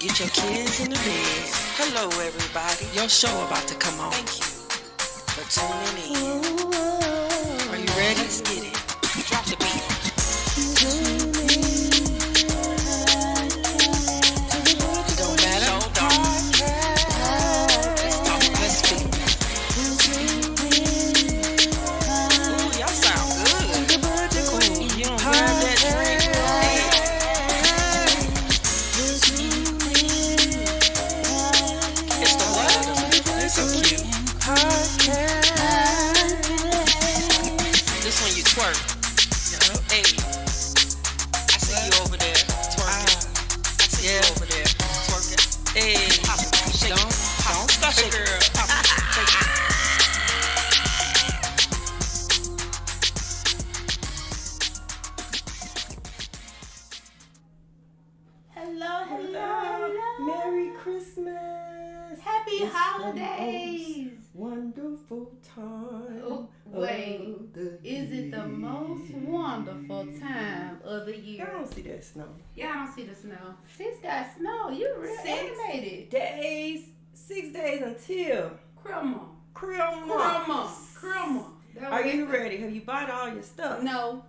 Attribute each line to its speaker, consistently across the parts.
Speaker 1: Get your kids in the bed. Hello, everybody. Your show about to come on. Thank you for tuning in. Are you ready? Let's get it. Drop the beat. It don't matter. Hold on. Let's talk. Let's speak. Ooh, y'all sound good. Queen, you don't grab that drink. Hey. It's the what? They're so cute. This one you twerk. Hey, I see you over there twerking. I see you over there twerking. Hey, shake it. Don't stop it, girl. Shake it.
Speaker 2: Hello.
Speaker 3: Merry Christmas.
Speaker 2: Happy
Speaker 3: It's
Speaker 2: holidays.
Speaker 3: the most wonderful time.
Speaker 2: Oh, wait,
Speaker 3: of the
Speaker 2: is it the
Speaker 3: year.
Speaker 2: most wonderful time of the
Speaker 3: I
Speaker 2: year?
Speaker 3: don't see that snow.
Speaker 2: Yeah, I don't see the snow. 6 got snow. You real
Speaker 3: 6
Speaker 2: animated.
Speaker 3: days, 6 days until
Speaker 2: Christmas.
Speaker 3: Christmas.
Speaker 2: That
Speaker 3: Are
Speaker 2: what
Speaker 3: you
Speaker 2: they say.
Speaker 3: ready? Have you bought all your stuff?
Speaker 2: No,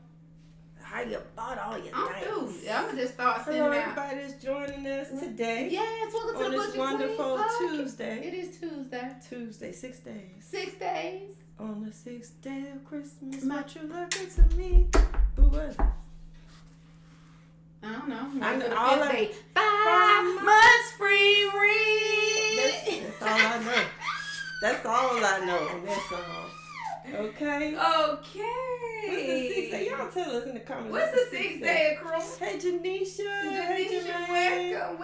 Speaker 3: How you bought all your
Speaker 2: I'm
Speaker 3: things?
Speaker 2: through. I'm gonna just start sending
Speaker 3: Hello,
Speaker 2: out.
Speaker 3: everybody that's joining us today
Speaker 2: Yes, welcome to
Speaker 3: on
Speaker 2: the
Speaker 3: this
Speaker 2: Butcher
Speaker 3: wonderful
Speaker 2: Queen podcast.
Speaker 3: Tuesday.
Speaker 2: It is Tuesday.
Speaker 3: 6 days.
Speaker 2: 6 days.
Speaker 3: On the 6th day of Christmas,
Speaker 2: My-
Speaker 3: my true love gets to me. Who was it?
Speaker 2: I don't know.
Speaker 3: I know
Speaker 2: For the
Speaker 3: all
Speaker 2: fifth
Speaker 3: I-
Speaker 2: day. 5 months free rent.
Speaker 3: That's all I know. That's all I know in that song. Okay.
Speaker 2: Okay.
Speaker 3: What's the 6th day? Y'all tell us in the comments.
Speaker 2: What's the 6th day of Christmas?
Speaker 3: Hey, Janisha. Hey,
Speaker 2: Janisha,
Speaker 3: Jermaine.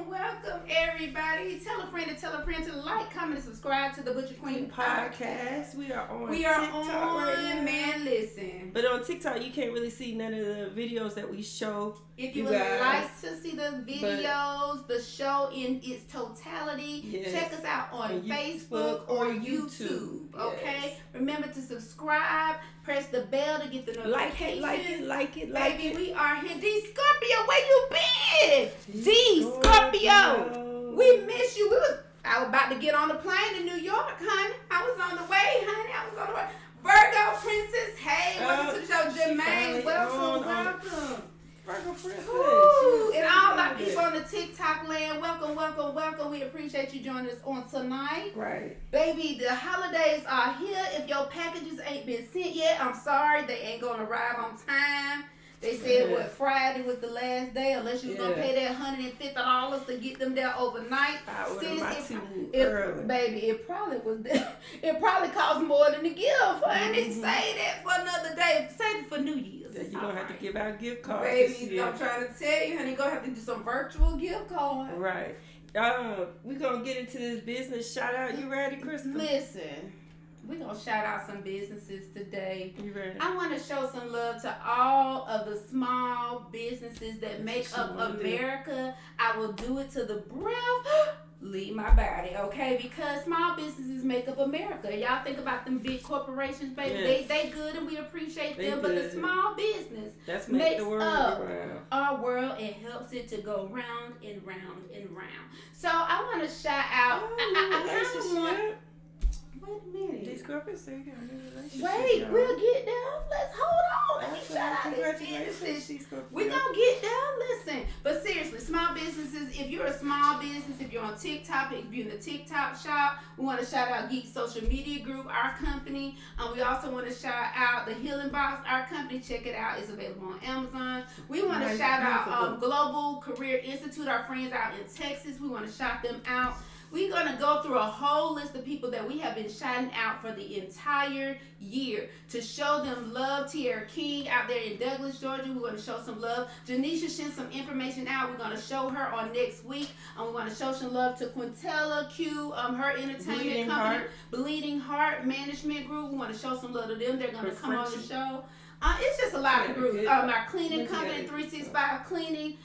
Speaker 2: welcome, everybody. Tell a friend to like, comment, and subscribe to the Butcher Queen podcast.
Speaker 3: We are on
Speaker 2: We are
Speaker 3: TikTok
Speaker 2: on,
Speaker 3: right now.
Speaker 2: man, listen.
Speaker 3: But on TikTok, you can't really see none of the videos that we show.
Speaker 2: If you
Speaker 3: You
Speaker 2: would
Speaker 3: guys.
Speaker 2: like to see the videos, the show in its totality,
Speaker 3: Yes.
Speaker 2: check us out on
Speaker 3: On
Speaker 2: Facebook or YouTube. Okay?
Speaker 3: Yes.
Speaker 2: Remember to subscribe, press the bell to get the notifications.
Speaker 3: Like it.
Speaker 2: Baby, we are here. D Scorpio, where you been? D Scorpio, we miss you. I was about to get on the plane to New York, honey. I was on the way. Virgo Princess, hey, welcome to the show. Jermaine,
Speaker 3: finally
Speaker 2: welcome.
Speaker 3: Virgo Princess.
Speaker 2: Ooh, and all
Speaker 3: our
Speaker 2: our people on the TikTok land, welcome. We appreciate you joining us on tonight.
Speaker 3: Right.
Speaker 2: Baby, the holidays are here. If your packages ain't been sent yet, I'm sorry, they ain't gonna arrive on time. They said Friday was the last day, unless you was gonna pay that $150 to get them there overnight.
Speaker 3: I ordered my two
Speaker 2: It,
Speaker 3: early.
Speaker 2: baby, it probably was. It probably cost more than the gift, honey. Say that for another day. Save it for New Year's.
Speaker 3: Then
Speaker 2: It's
Speaker 3: you're going to
Speaker 2: all
Speaker 3: have to
Speaker 2: right.
Speaker 3: give out gift cards this
Speaker 2: Baby,
Speaker 3: year.
Speaker 2: I'm trying to tell you, honey, you're gonna have to do some virtual gift cards.
Speaker 3: Right. We're going to get into this business shout out. You ready, Krista?
Speaker 2: Listen, we're going to shout out some businesses today.
Speaker 3: You ready?
Speaker 2: I want to show some love to all of the small businesses that make up America. I will do it to the breath. Leave my body, okay? Because small businesses make up America. Y'all think about them big corporations, baby.
Speaker 3: Yes.
Speaker 2: They good and we appreciate
Speaker 3: They
Speaker 2: them. But the
Speaker 3: good.
Speaker 2: small business
Speaker 3: Let's
Speaker 2: makes
Speaker 3: make the world
Speaker 2: up
Speaker 3: go round.
Speaker 2: our world and helps it to go round and round and round. So I want to shout out. I kind of want. Wait a minute.
Speaker 3: These Scorpios say you got a new relationship.
Speaker 2: Wait,
Speaker 3: y'all.
Speaker 2: we'll get there. Let's hold on. Let me
Speaker 3: That's
Speaker 2: shout out these
Speaker 3: congratulations,
Speaker 2: businesses.
Speaker 3: these Scorpios.
Speaker 2: We're going to get there. Listen. But seriously, small businesses, if you're a small business, if you're on TikTok, if you're in the TikTok shop, we want to shout out Geek Social Media Group, our company. We also want to shout out the Healing Box, our company. Check it out. It's available on Amazon. We want to
Speaker 3: Nice,
Speaker 2: shout out
Speaker 3: beautiful.
Speaker 2: Global Career Institute, our friends out in Texas. We want to shout them out. We're going to go through a whole list of people that we have been shouting out for the entire year to show them love. Tierra King out there in Douglas, Georgia. We're going to show some love. Janisha sent some information out. We're going to show her on next week. We're going to show some love to Quintella Q, her entertainment
Speaker 3: Bleeding
Speaker 2: company.
Speaker 3: Heart.
Speaker 2: Bleeding Heart Management Group. We want to show some love to them. They're going to
Speaker 3: Her
Speaker 2: come on the
Speaker 3: Frenchie.
Speaker 2: show. It's just a lot of groups. Our cleaning
Speaker 3: Look at
Speaker 2: company,
Speaker 3: it.
Speaker 2: 365 Cleaning.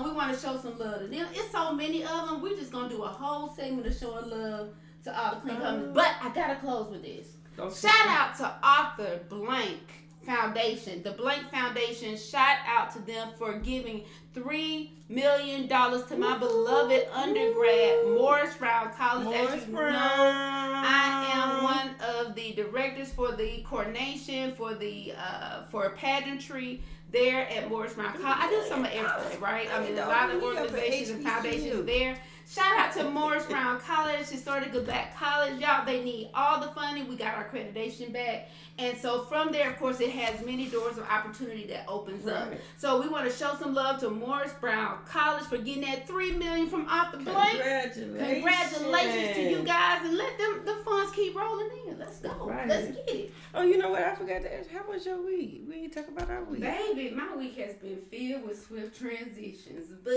Speaker 2: We want to show some love to them. It's so many of them. We're just going to do a whole segment of showing love to all the cleaning companies. But I got to close with this.
Speaker 3: Don't
Speaker 2: Shout out to Arthur Blank Foundation. The Blank Foundation, shout out to them for giving $3 million to my beloved undergrad, Morris Brown College. As you know, I am one of the directors for the coordination for the for pageantry there at Morris Brown College. I do some of everything, right? I mean, a lot of organizations and foundations there. Shout out to Morris Brown College, Historical Black College. Y'all, they need all the funding. We got our accreditation back. And so from there, of course, it has many doors of opportunity that opens up. So we want to show some love to Morris Brown College for getting that $3 million from off the blank. Congratulations to you guys, and let the funds keep rolling in. Let's go.
Speaker 3: Right.
Speaker 2: Let's get it.
Speaker 3: Oh, you know what? I forgot to ask. How was your week? We ain't talk about our week.
Speaker 2: Baby, my week has been filled with swift transitions, but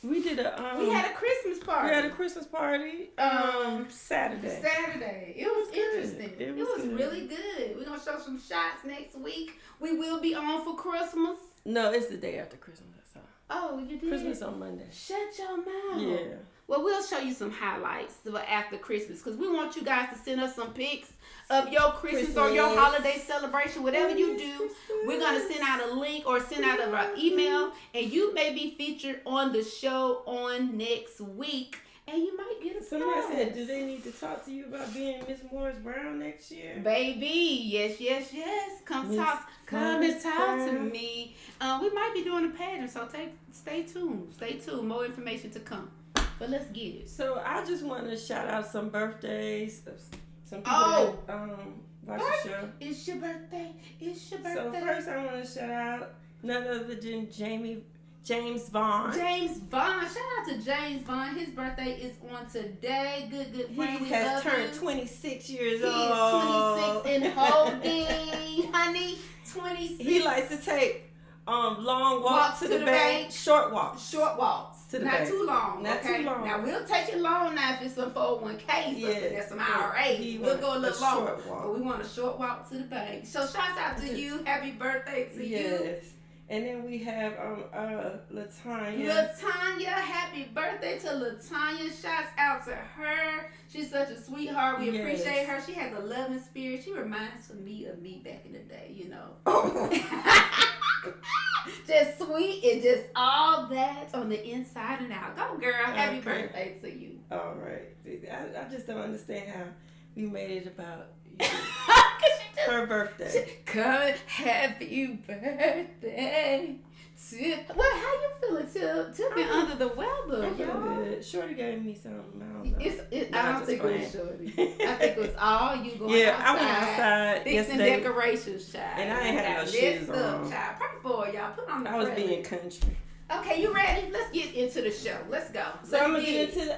Speaker 3: We did
Speaker 2: we had a Christmas party.
Speaker 3: We had a Christmas party. Saturday.
Speaker 2: It was
Speaker 3: good.
Speaker 2: interesting.
Speaker 3: It
Speaker 2: It
Speaker 3: was
Speaker 2: was
Speaker 3: good.
Speaker 2: really good. We're gonna show some shots next week. We will be on for Christmas.
Speaker 3: No, it's the day after Christmas. That's all.
Speaker 2: Oh, you did?
Speaker 3: Christmas on Monday.
Speaker 2: Shut your mouth.
Speaker 3: Yeah.
Speaker 2: Well, we'll show you some highlights for after Christmas because we want you guys to send us some pics of your Christmas or your
Speaker 3: Christmas.
Speaker 2: holiday celebration, whatever you do. We're going to send out a link or send out our email, and you may be featured on the show on next week, and you might get a
Speaker 3: Somebody
Speaker 2: prize.
Speaker 3: said, do they need to talk to you about being Miss Morris Brown next year?
Speaker 2: Baby, yes. Come
Speaker 3: Miss
Speaker 2: and
Speaker 3: Morris
Speaker 2: talk to
Speaker 3: Brown.
Speaker 2: me. We might be doing a pageant, so stay tuned. More information to come. But let's get it.
Speaker 3: So I just want to shout out some birthdays. Some people
Speaker 2: Oh.
Speaker 3: that watch the show.
Speaker 2: It's your birthday.
Speaker 3: So first I want to shout out none other than James Vaughn.
Speaker 2: James Vaughn. Shout out to James Vaughn. His birthday is on today. Good friend.
Speaker 3: He
Speaker 2: We
Speaker 3: has
Speaker 2: love
Speaker 3: turned
Speaker 2: you.
Speaker 3: 26 years
Speaker 2: He is
Speaker 3: old.
Speaker 2: 26 and holding, honey. 26.
Speaker 3: He likes to take long walks to the bank, short walks.
Speaker 2: Short walks.
Speaker 3: To the
Speaker 2: Not
Speaker 3: bank.
Speaker 2: too long.
Speaker 3: Not
Speaker 2: okay?
Speaker 3: too long.
Speaker 2: Now we'll take it long now if it's some 401ks
Speaker 3: Yeah.
Speaker 2: up and there's some IRAs.
Speaker 3: He
Speaker 2: We'll
Speaker 3: want
Speaker 2: go a
Speaker 3: a
Speaker 2: little longer.
Speaker 3: short walk.
Speaker 2: But we want a short walk to the bank. So shouts out to you. Happy birthday to you.
Speaker 3: Yes. And then we have Latanya.
Speaker 2: Latanya, happy birthday to Latanya. Shouts out to her. She's such a sweetheart. We
Speaker 3: Yes.
Speaker 2: appreciate her. She has a loving spirit. She reminds me of me back in the day, you know. Just sweet and just all that on the inside and out. Go, girl. Happy
Speaker 3: Okay.
Speaker 2: birthday to you.
Speaker 3: All right. I just don't understand how we made it about you. Her birthday.
Speaker 2: Come, happy birthday. Well, how you feeling? Till been under the weather,
Speaker 3: I'm feeling
Speaker 2: y'all.
Speaker 3: good. Shorty gave me something. I don't know.
Speaker 2: I
Speaker 3: Nah,
Speaker 2: don't
Speaker 3: just
Speaker 2: think it was
Speaker 3: playing.
Speaker 2: Shorty. I think it was all you going
Speaker 3: Yeah,
Speaker 2: outside.
Speaker 3: I went outside
Speaker 2: Fixing
Speaker 3: yesterday.
Speaker 2: decorations, child.
Speaker 3: And I ain't had no
Speaker 2: Got
Speaker 3: shoes
Speaker 2: messed up,
Speaker 3: on.
Speaker 2: child. Pray for y'all. Put on the
Speaker 3: I was
Speaker 2: prayer
Speaker 3: being
Speaker 2: list.
Speaker 3: country.
Speaker 2: Okay, you ready? Let's get into the show. Let's go.
Speaker 3: So I'm gonna get into the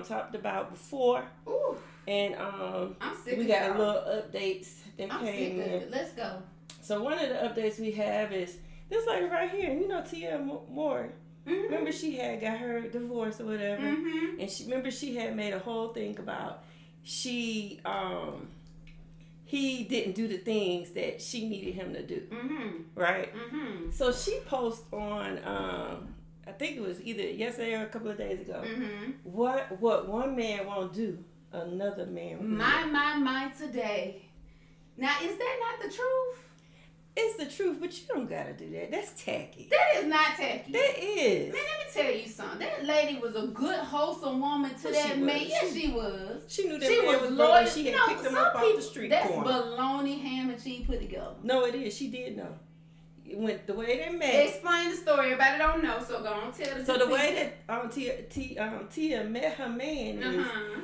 Speaker 3: talked about before,
Speaker 2: Ooh,
Speaker 3: and
Speaker 2: I'm sick
Speaker 3: we
Speaker 2: of
Speaker 3: got a
Speaker 2: y'all.
Speaker 3: little updates that
Speaker 2: I'm sick
Speaker 3: came
Speaker 2: of
Speaker 3: in.
Speaker 2: it. Let's go.
Speaker 3: So one of the updates we have is this lady right here. You know Tia Moore.
Speaker 2: Mm-hmm.
Speaker 3: Remember she had got her divorce or whatever,
Speaker 2: Mm-hmm.
Speaker 3: and she had made a whole thing about he didn't do the things that she needed him to do,
Speaker 2: Mm-hmm.
Speaker 3: right?
Speaker 2: Mm-hmm.
Speaker 3: So she posted on I think it was either yesterday or a couple of days ago.
Speaker 2: Mm-hmm.
Speaker 3: What one man won't do, another man will.
Speaker 2: My today. Now, is that not the truth?
Speaker 3: It's the truth, but you don't gotta do that. That's tacky.
Speaker 2: That is not tacky.
Speaker 3: That is.
Speaker 2: Man, let me tell you something. That lady was a good, wholesome woman to
Speaker 3: Yes,
Speaker 2: that
Speaker 3: she
Speaker 2: man.
Speaker 3: was.
Speaker 2: Yes, she was.
Speaker 3: She knew that
Speaker 2: She
Speaker 3: man was
Speaker 2: loyal.
Speaker 3: loyal. She had
Speaker 2: No,
Speaker 3: picked him
Speaker 2: some
Speaker 3: up off
Speaker 2: people-
Speaker 3: the street
Speaker 2: That's
Speaker 3: corner.
Speaker 2: baloney, ham, and cheese put together.
Speaker 3: No, it is. She did know. It went the way they met.
Speaker 2: Explain the story. Everybody don't know, so go on tell the
Speaker 3: So the
Speaker 2: people.
Speaker 3: way that Tia met her man is
Speaker 2: Uh-huh.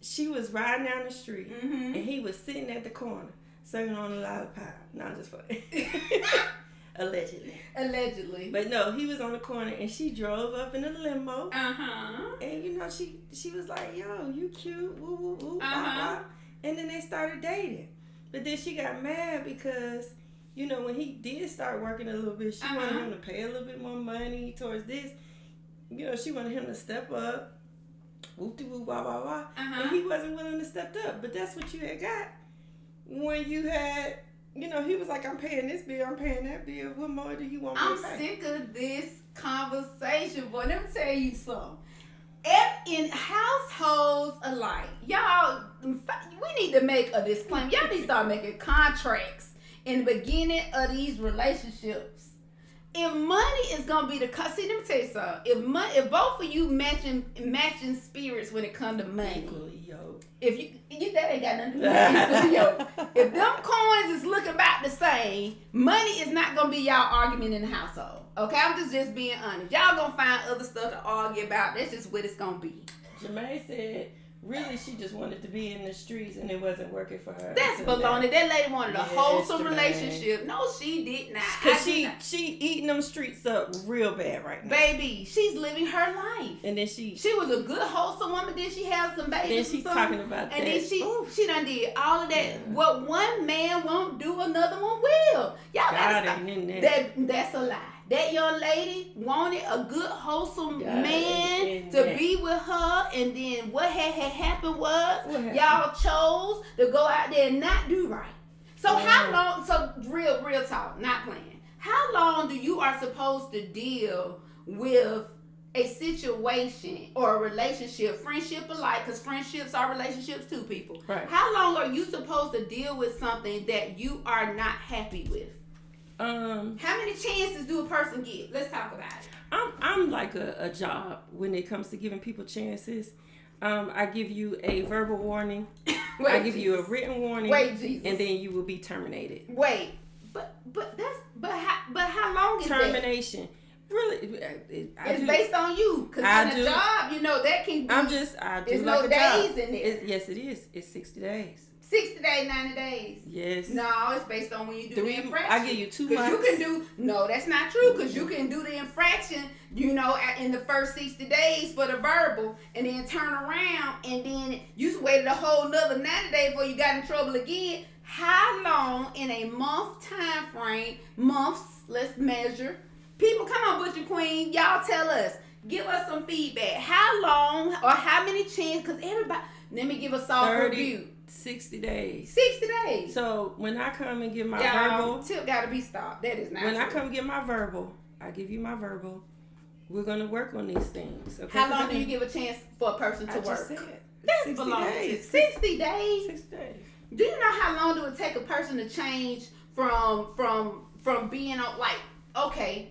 Speaker 3: she was riding down the street
Speaker 2: Mm-hmm.
Speaker 3: and he was sitting at the corner singing on a lollipop. No, I'm just funny. Allegedly.
Speaker 2: Allegedly.
Speaker 3: But no, he was on the corner and she drove up in a limo.
Speaker 2: Uh-huh.
Speaker 3: And you know, she was like, yo, you cute, woo woo woo, blah,
Speaker 2: Uh-huh.
Speaker 3: blah. And then they started dating. But then she got mad because, you know, when he did start working a little bit, she wanted him to pay a little bit more money towards this. You know, she wanted him to step up, whoop de whoop, blah, blah, blah. And
Speaker 2: Uh-huh.
Speaker 3: he wasn't willing to step up. But that's what you had got when you had, you know, he was like, I'm paying this bill, I'm paying that bill. What more do you want me
Speaker 2: I'm
Speaker 3: to pay?
Speaker 2: sick of this conversation, boy. Let me tell you something. in households alike, y'all, we need to make a disclaimer. Y'all need to start making contracts in the beginning of these relationships. If money is gonna be see, let me tell you something. If both of you matching spirits when it comes to money,
Speaker 3: Equally yoked.
Speaker 2: if you that ain't got nothing to do with it. If them coins is looking about the same, money is not gonna be y'all argument in the household. Okay, I'm just being honest. Y'all gonna find other stuff to argue about. That's just what it's gonna be.
Speaker 3: Jermaine said, really, she just wanted to be in the streets and it wasn't working for her.
Speaker 2: That's baloney. That lady wanted a
Speaker 3: Yes,
Speaker 2: wholesome
Speaker 3: Jermaine.
Speaker 2: relationship. No, she did not.
Speaker 3: Cause
Speaker 2: I did not.
Speaker 3: she eating them streets up real bad right now.
Speaker 2: Baby, she's living her life.
Speaker 3: And then she
Speaker 2: was a good wholesome woman. Then she had some babies.
Speaker 3: then she's
Speaker 2: or something.
Speaker 3: talking about
Speaker 2: And
Speaker 3: that.
Speaker 2: then she done did all of that.
Speaker 3: Yeah.
Speaker 2: What one man won't do, another one will. Y'all gotta
Speaker 3: God
Speaker 2: stop.
Speaker 3: ain't in there.
Speaker 2: That's a lie. That young lady wanted a good, wholesome
Speaker 3: God
Speaker 2: man
Speaker 3: ain't in
Speaker 2: to
Speaker 3: that.
Speaker 2: be with her, and then what had happened was
Speaker 3: What happened?
Speaker 2: y'all chose to go out there and not do right. So how long? So real talk, not playing. How long do you are supposed to deal with a situation or a relationship, friendship alike, because friendships are relationships too, people.
Speaker 3: Right.
Speaker 2: How long are you supposed to deal with something that you are not happy with? How many chances do a person get? Let's talk about it.
Speaker 3: I'm like a job when it comes to giving people chances. I give you a verbal warning. I give you a written warning.
Speaker 2: Wait, Jesus.
Speaker 3: And then you will be terminated.
Speaker 2: Wait, but how long is
Speaker 3: Termination. Really,
Speaker 2: it's based on you. Because in a job, you know, that can be.
Speaker 3: I do
Speaker 2: there's
Speaker 3: like
Speaker 2: no
Speaker 3: a job.
Speaker 2: days in there.
Speaker 3: Yes, it is. It's 60 days.
Speaker 2: 60 days, 90 days.
Speaker 3: Yes.
Speaker 2: No, it's based on when you do the infraction.
Speaker 3: I give you 2
Speaker 2: Because
Speaker 3: months.
Speaker 2: you can do, no, that's not true. Because you can do the infraction, you know, in the first 60 days for the verbal, and then turn around, and then you waited a whole nother 90 days before you got in trouble again. How long in a month time frame, months, let's measure. People, come on, Butcher Queen, y'all tell us. Give us some feedback. How long or how many chances? Because everybody, let me give a soft
Speaker 3: 30,
Speaker 2: review.
Speaker 3: 60 days.
Speaker 2: 60 days.
Speaker 3: So when I come and get my
Speaker 2: Y'all,
Speaker 3: verbal,
Speaker 2: tip gotta be stopped. That is not
Speaker 3: when
Speaker 2: true.
Speaker 3: I come get my verbal, I give you my verbal. We're gonna work on these things. Okay?
Speaker 2: How long do you give a chance for a person to
Speaker 3: I
Speaker 2: work?
Speaker 3: just said
Speaker 2: That's
Speaker 3: 60
Speaker 2: belongs to
Speaker 3: days.
Speaker 2: 60 days.
Speaker 3: 6 days.
Speaker 2: Do you know how long do it take a person to change from being on, like, okay,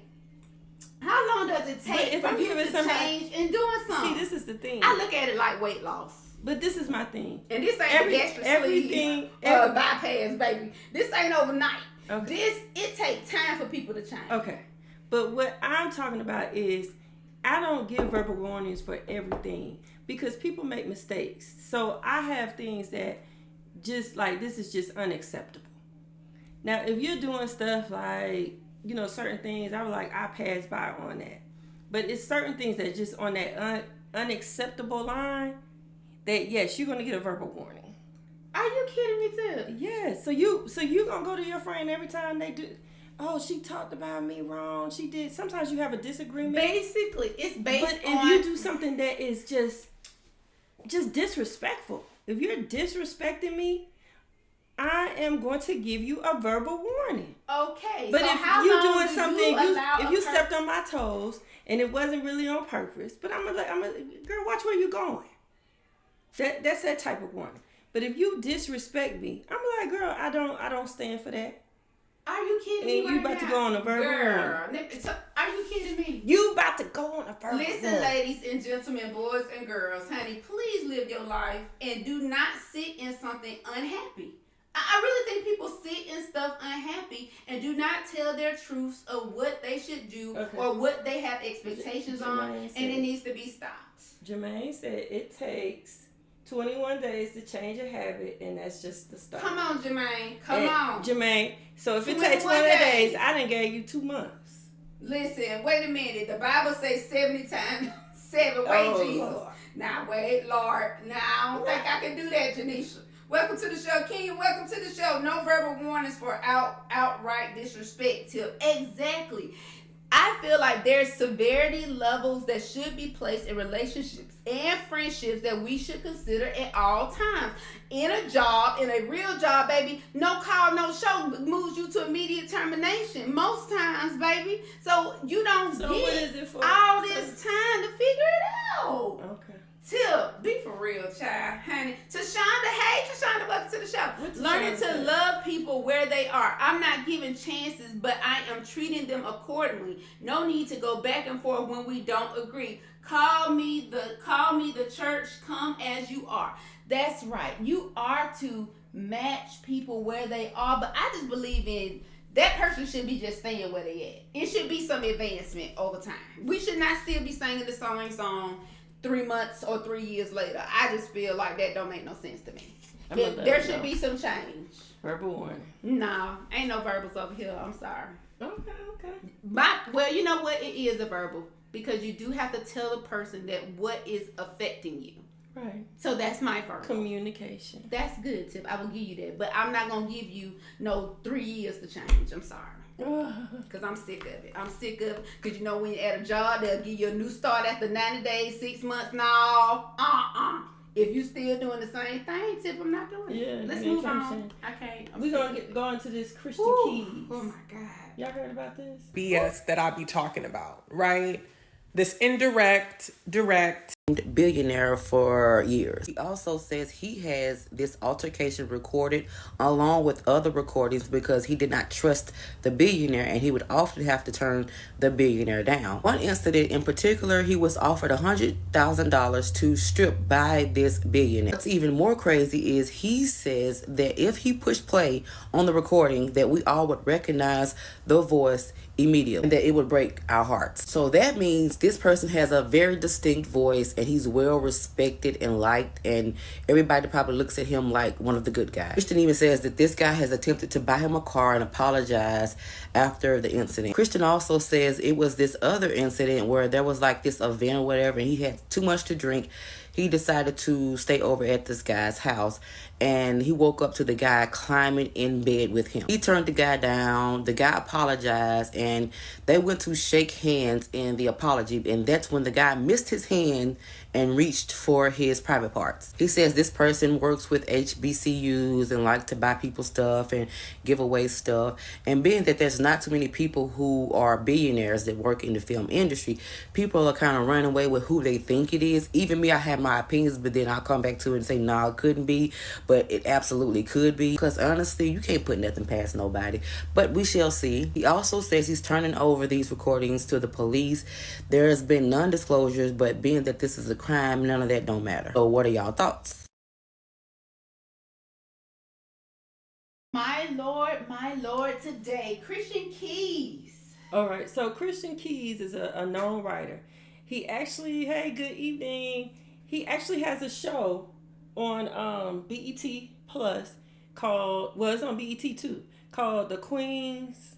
Speaker 2: how long does it
Speaker 3: But
Speaker 2: take
Speaker 3: if
Speaker 2: for
Speaker 3: I'm
Speaker 2: you
Speaker 3: giving
Speaker 2: to
Speaker 3: somebody-
Speaker 2: change and doing something?
Speaker 3: See, this is the thing.
Speaker 2: I look at it like weight loss.
Speaker 3: But this is my thing.
Speaker 2: And this ain't the gastric
Speaker 3: everything-
Speaker 2: sleeve bypass, baby. This ain't overnight.
Speaker 3: Okay.
Speaker 2: It takes time for people to change.
Speaker 3: Okay. But what I'm talking about is I don't give verbal warnings for everything because people make mistakes. So I have things that just like this is just unacceptable. Now, if you're doing stuff like, you know, certain things, I pass by on that. But it's certain things that just on that unacceptable line that, yes, you're going to get a verbal warning.
Speaker 2: Are you kidding me too?
Speaker 3: Yeah. So you going to go to your friend every time they do, oh, she talked about me wrong. She did. Sometimes you have a disagreement.
Speaker 2: Basically, it's based
Speaker 3: But
Speaker 2: on.
Speaker 3: if you do something that is just disrespectful, if you're disrespecting me, I am going to give you a verbal warning.
Speaker 2: Okay.
Speaker 3: But
Speaker 2: so
Speaker 3: if
Speaker 2: how
Speaker 3: you're
Speaker 2: long
Speaker 3: doing
Speaker 2: do
Speaker 3: something,
Speaker 2: allow
Speaker 3: if
Speaker 2: a
Speaker 3: you stepped on my toes and it wasn't really on purpose, but I'm a girl, watch where you're going. That's that type of warning. But if you disrespect me, I'm like, girl, I don't stand for that.
Speaker 2: Are you kidding me?
Speaker 3: And you about to go on a verbal warning.
Speaker 2: So, are you kidding me?
Speaker 3: You about to go on a verbal
Speaker 2: Listen,
Speaker 3: warning.
Speaker 2: ladies and gentlemen, boys and girls, honey, please live your life and do not sit in something unhappy. I really think people sit in stuff unhappy and do not tell their truths of what they should do or what they have expectations on, and it needs to be stopped.
Speaker 3: Jermaine said it takes 21 days to change a habit, and that's just the start.
Speaker 2: Come on, Jermaine. Come on.
Speaker 3: Jermaine, so if it
Speaker 2: 21
Speaker 3: takes 20
Speaker 2: days.
Speaker 3: days, I done gave you 2 months.
Speaker 2: Listen, wait a minute. The Bible says 70 times 7. Wait, Jesus.
Speaker 3: Lord.
Speaker 2: Now, wait, Lord. Now, I don't think I can do that, Janisha. Welcome to the show, King. Welcome to the show. No verbal warnings for outright disrespect. Tip. Exactly. I feel like there's severity levels that should be placed in relationships and friendships that we should consider at all times. In a job, in a real job, baby, no call, no show moves you to immediate termination. Most times, baby. So you don't
Speaker 3: So what is
Speaker 2: get
Speaker 3: it for?
Speaker 2: all this time to figure it out.
Speaker 3: Okay.
Speaker 2: Tip, be for real, child, honey. Tashonda, hey, Tashonda, welcome to the show.
Speaker 3: What's
Speaker 2: Learning
Speaker 3: Tashonda
Speaker 2: to
Speaker 3: say?
Speaker 2: love people where they are. I'm not giving chances, but I am treating them accordingly. No need to go back and forth when we don't agree. Call me the church. Come as you are. That's right. You are to match people where they are, but I just believe in that person should be just staying where they at. It should be some advancement over time. We should not still be singing the same song 3 months or 3 years later. I just feel like that don't make no sense to me. There should be some change.
Speaker 3: Verbal warning.
Speaker 2: No, ain't no verbals over here. I'm sorry.
Speaker 3: Okay.
Speaker 2: Well, you know what? It is a verbal because you do have to tell the person that what is affecting you.
Speaker 3: Right.
Speaker 2: So that's my verbal.
Speaker 3: Communication.
Speaker 2: That's good, Tip. I will give you that. But I'm not going to give you no 3 years to change. I'm sorry. Because I'm sick of it. I'm sick of it. Because you know when you're at a job, they'll give you a new start after 90 days, 6 months. No. If you still doing the same thing, Tip, I'm not doing it.
Speaker 3: Yeah.
Speaker 2: Let's
Speaker 3: you
Speaker 2: move
Speaker 3: ain't
Speaker 2: on. Okay.
Speaker 3: We're going to go into this Christian
Speaker 2: Ooh.
Speaker 3: Keys.
Speaker 2: Oh, my God.
Speaker 3: Y'all heard about this?
Speaker 4: BS that I be talking about, right? This indirect, direct.
Speaker 5: Billionaire for years. He also says he has this altercation recorded along with other recordings because he did not trust the billionaire and he would often have to turn the billionaire down. One incident in particular, he was offered $100,000 to strip by this billionaire. What's even more crazy is he says that if he pushed play on the recording that we all would recognize the voice immediately and that it would break our hearts. So that means this person has a very distinct voice and he's well respected and liked, and everybody probably looks at him like one of the good guys. Christian even says that this guy has attempted to buy him a car and apologize after the incident. Christian also says it was this other incident where there was like this event or whatever and he had too much to drink. He decided to stay over at this guy's house and he woke up to the guy climbing in bed with him. He turned the guy down. The guy apologized and they went to shake hands in the apology, and that's when the guy missed his hand and reached for his private parts. He says this person works with HBCUs and like to buy people stuff and give away stuff. And being that there's not too many people who are billionaires that work in the film industry, people are kind of running away with who they think it is. Even me, I have my opinions, but then I'll come back to it and say, no, it couldn't be. But it absolutely could be. Because honestly, you can't put nothing past nobody. But we shall see. He also says he's turning over these recordings to the police. There has been non-disclosures, but being that this is a crime, none of that don't matter. So what are y'all thoughts?
Speaker 2: My Lord, today, Christian Keys.
Speaker 3: All right. So Christian Keys is a known writer. He actually, hey, good evening. He actually has a show on BET Plus called, well, it's on BET too, called The Queen's,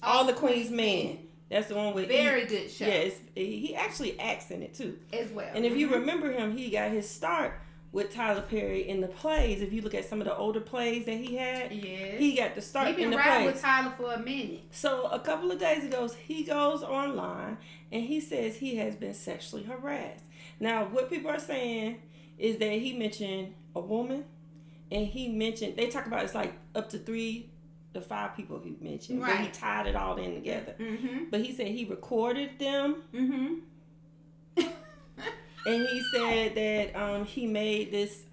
Speaker 3: All the Queen's Men. That's the one with
Speaker 2: Very good show.
Speaker 3: Yes, he actually acts in it too.
Speaker 2: As well.
Speaker 3: And if you remember him, he got his start with Tyler Perry in the plays. If you look at some of the older plays that he had,
Speaker 2: Yes.
Speaker 3: he got to start
Speaker 2: He
Speaker 3: in
Speaker 2: been
Speaker 3: the
Speaker 2: riding
Speaker 3: plays.
Speaker 2: with Tyler for a minute.
Speaker 3: So a couple of days ago, he goes online and he says he has been sexually harassed. Now, what people are saying is that he mentioned a woman, and he mentioned, they talk about it's like up to 3 to 5 people he mentioned. But he
Speaker 2: Right.
Speaker 3: tied it all in together.
Speaker 2: Mm-hmm.
Speaker 3: But he said he recorded them.
Speaker 2: Mm-hmm.
Speaker 3: And he said that he made this,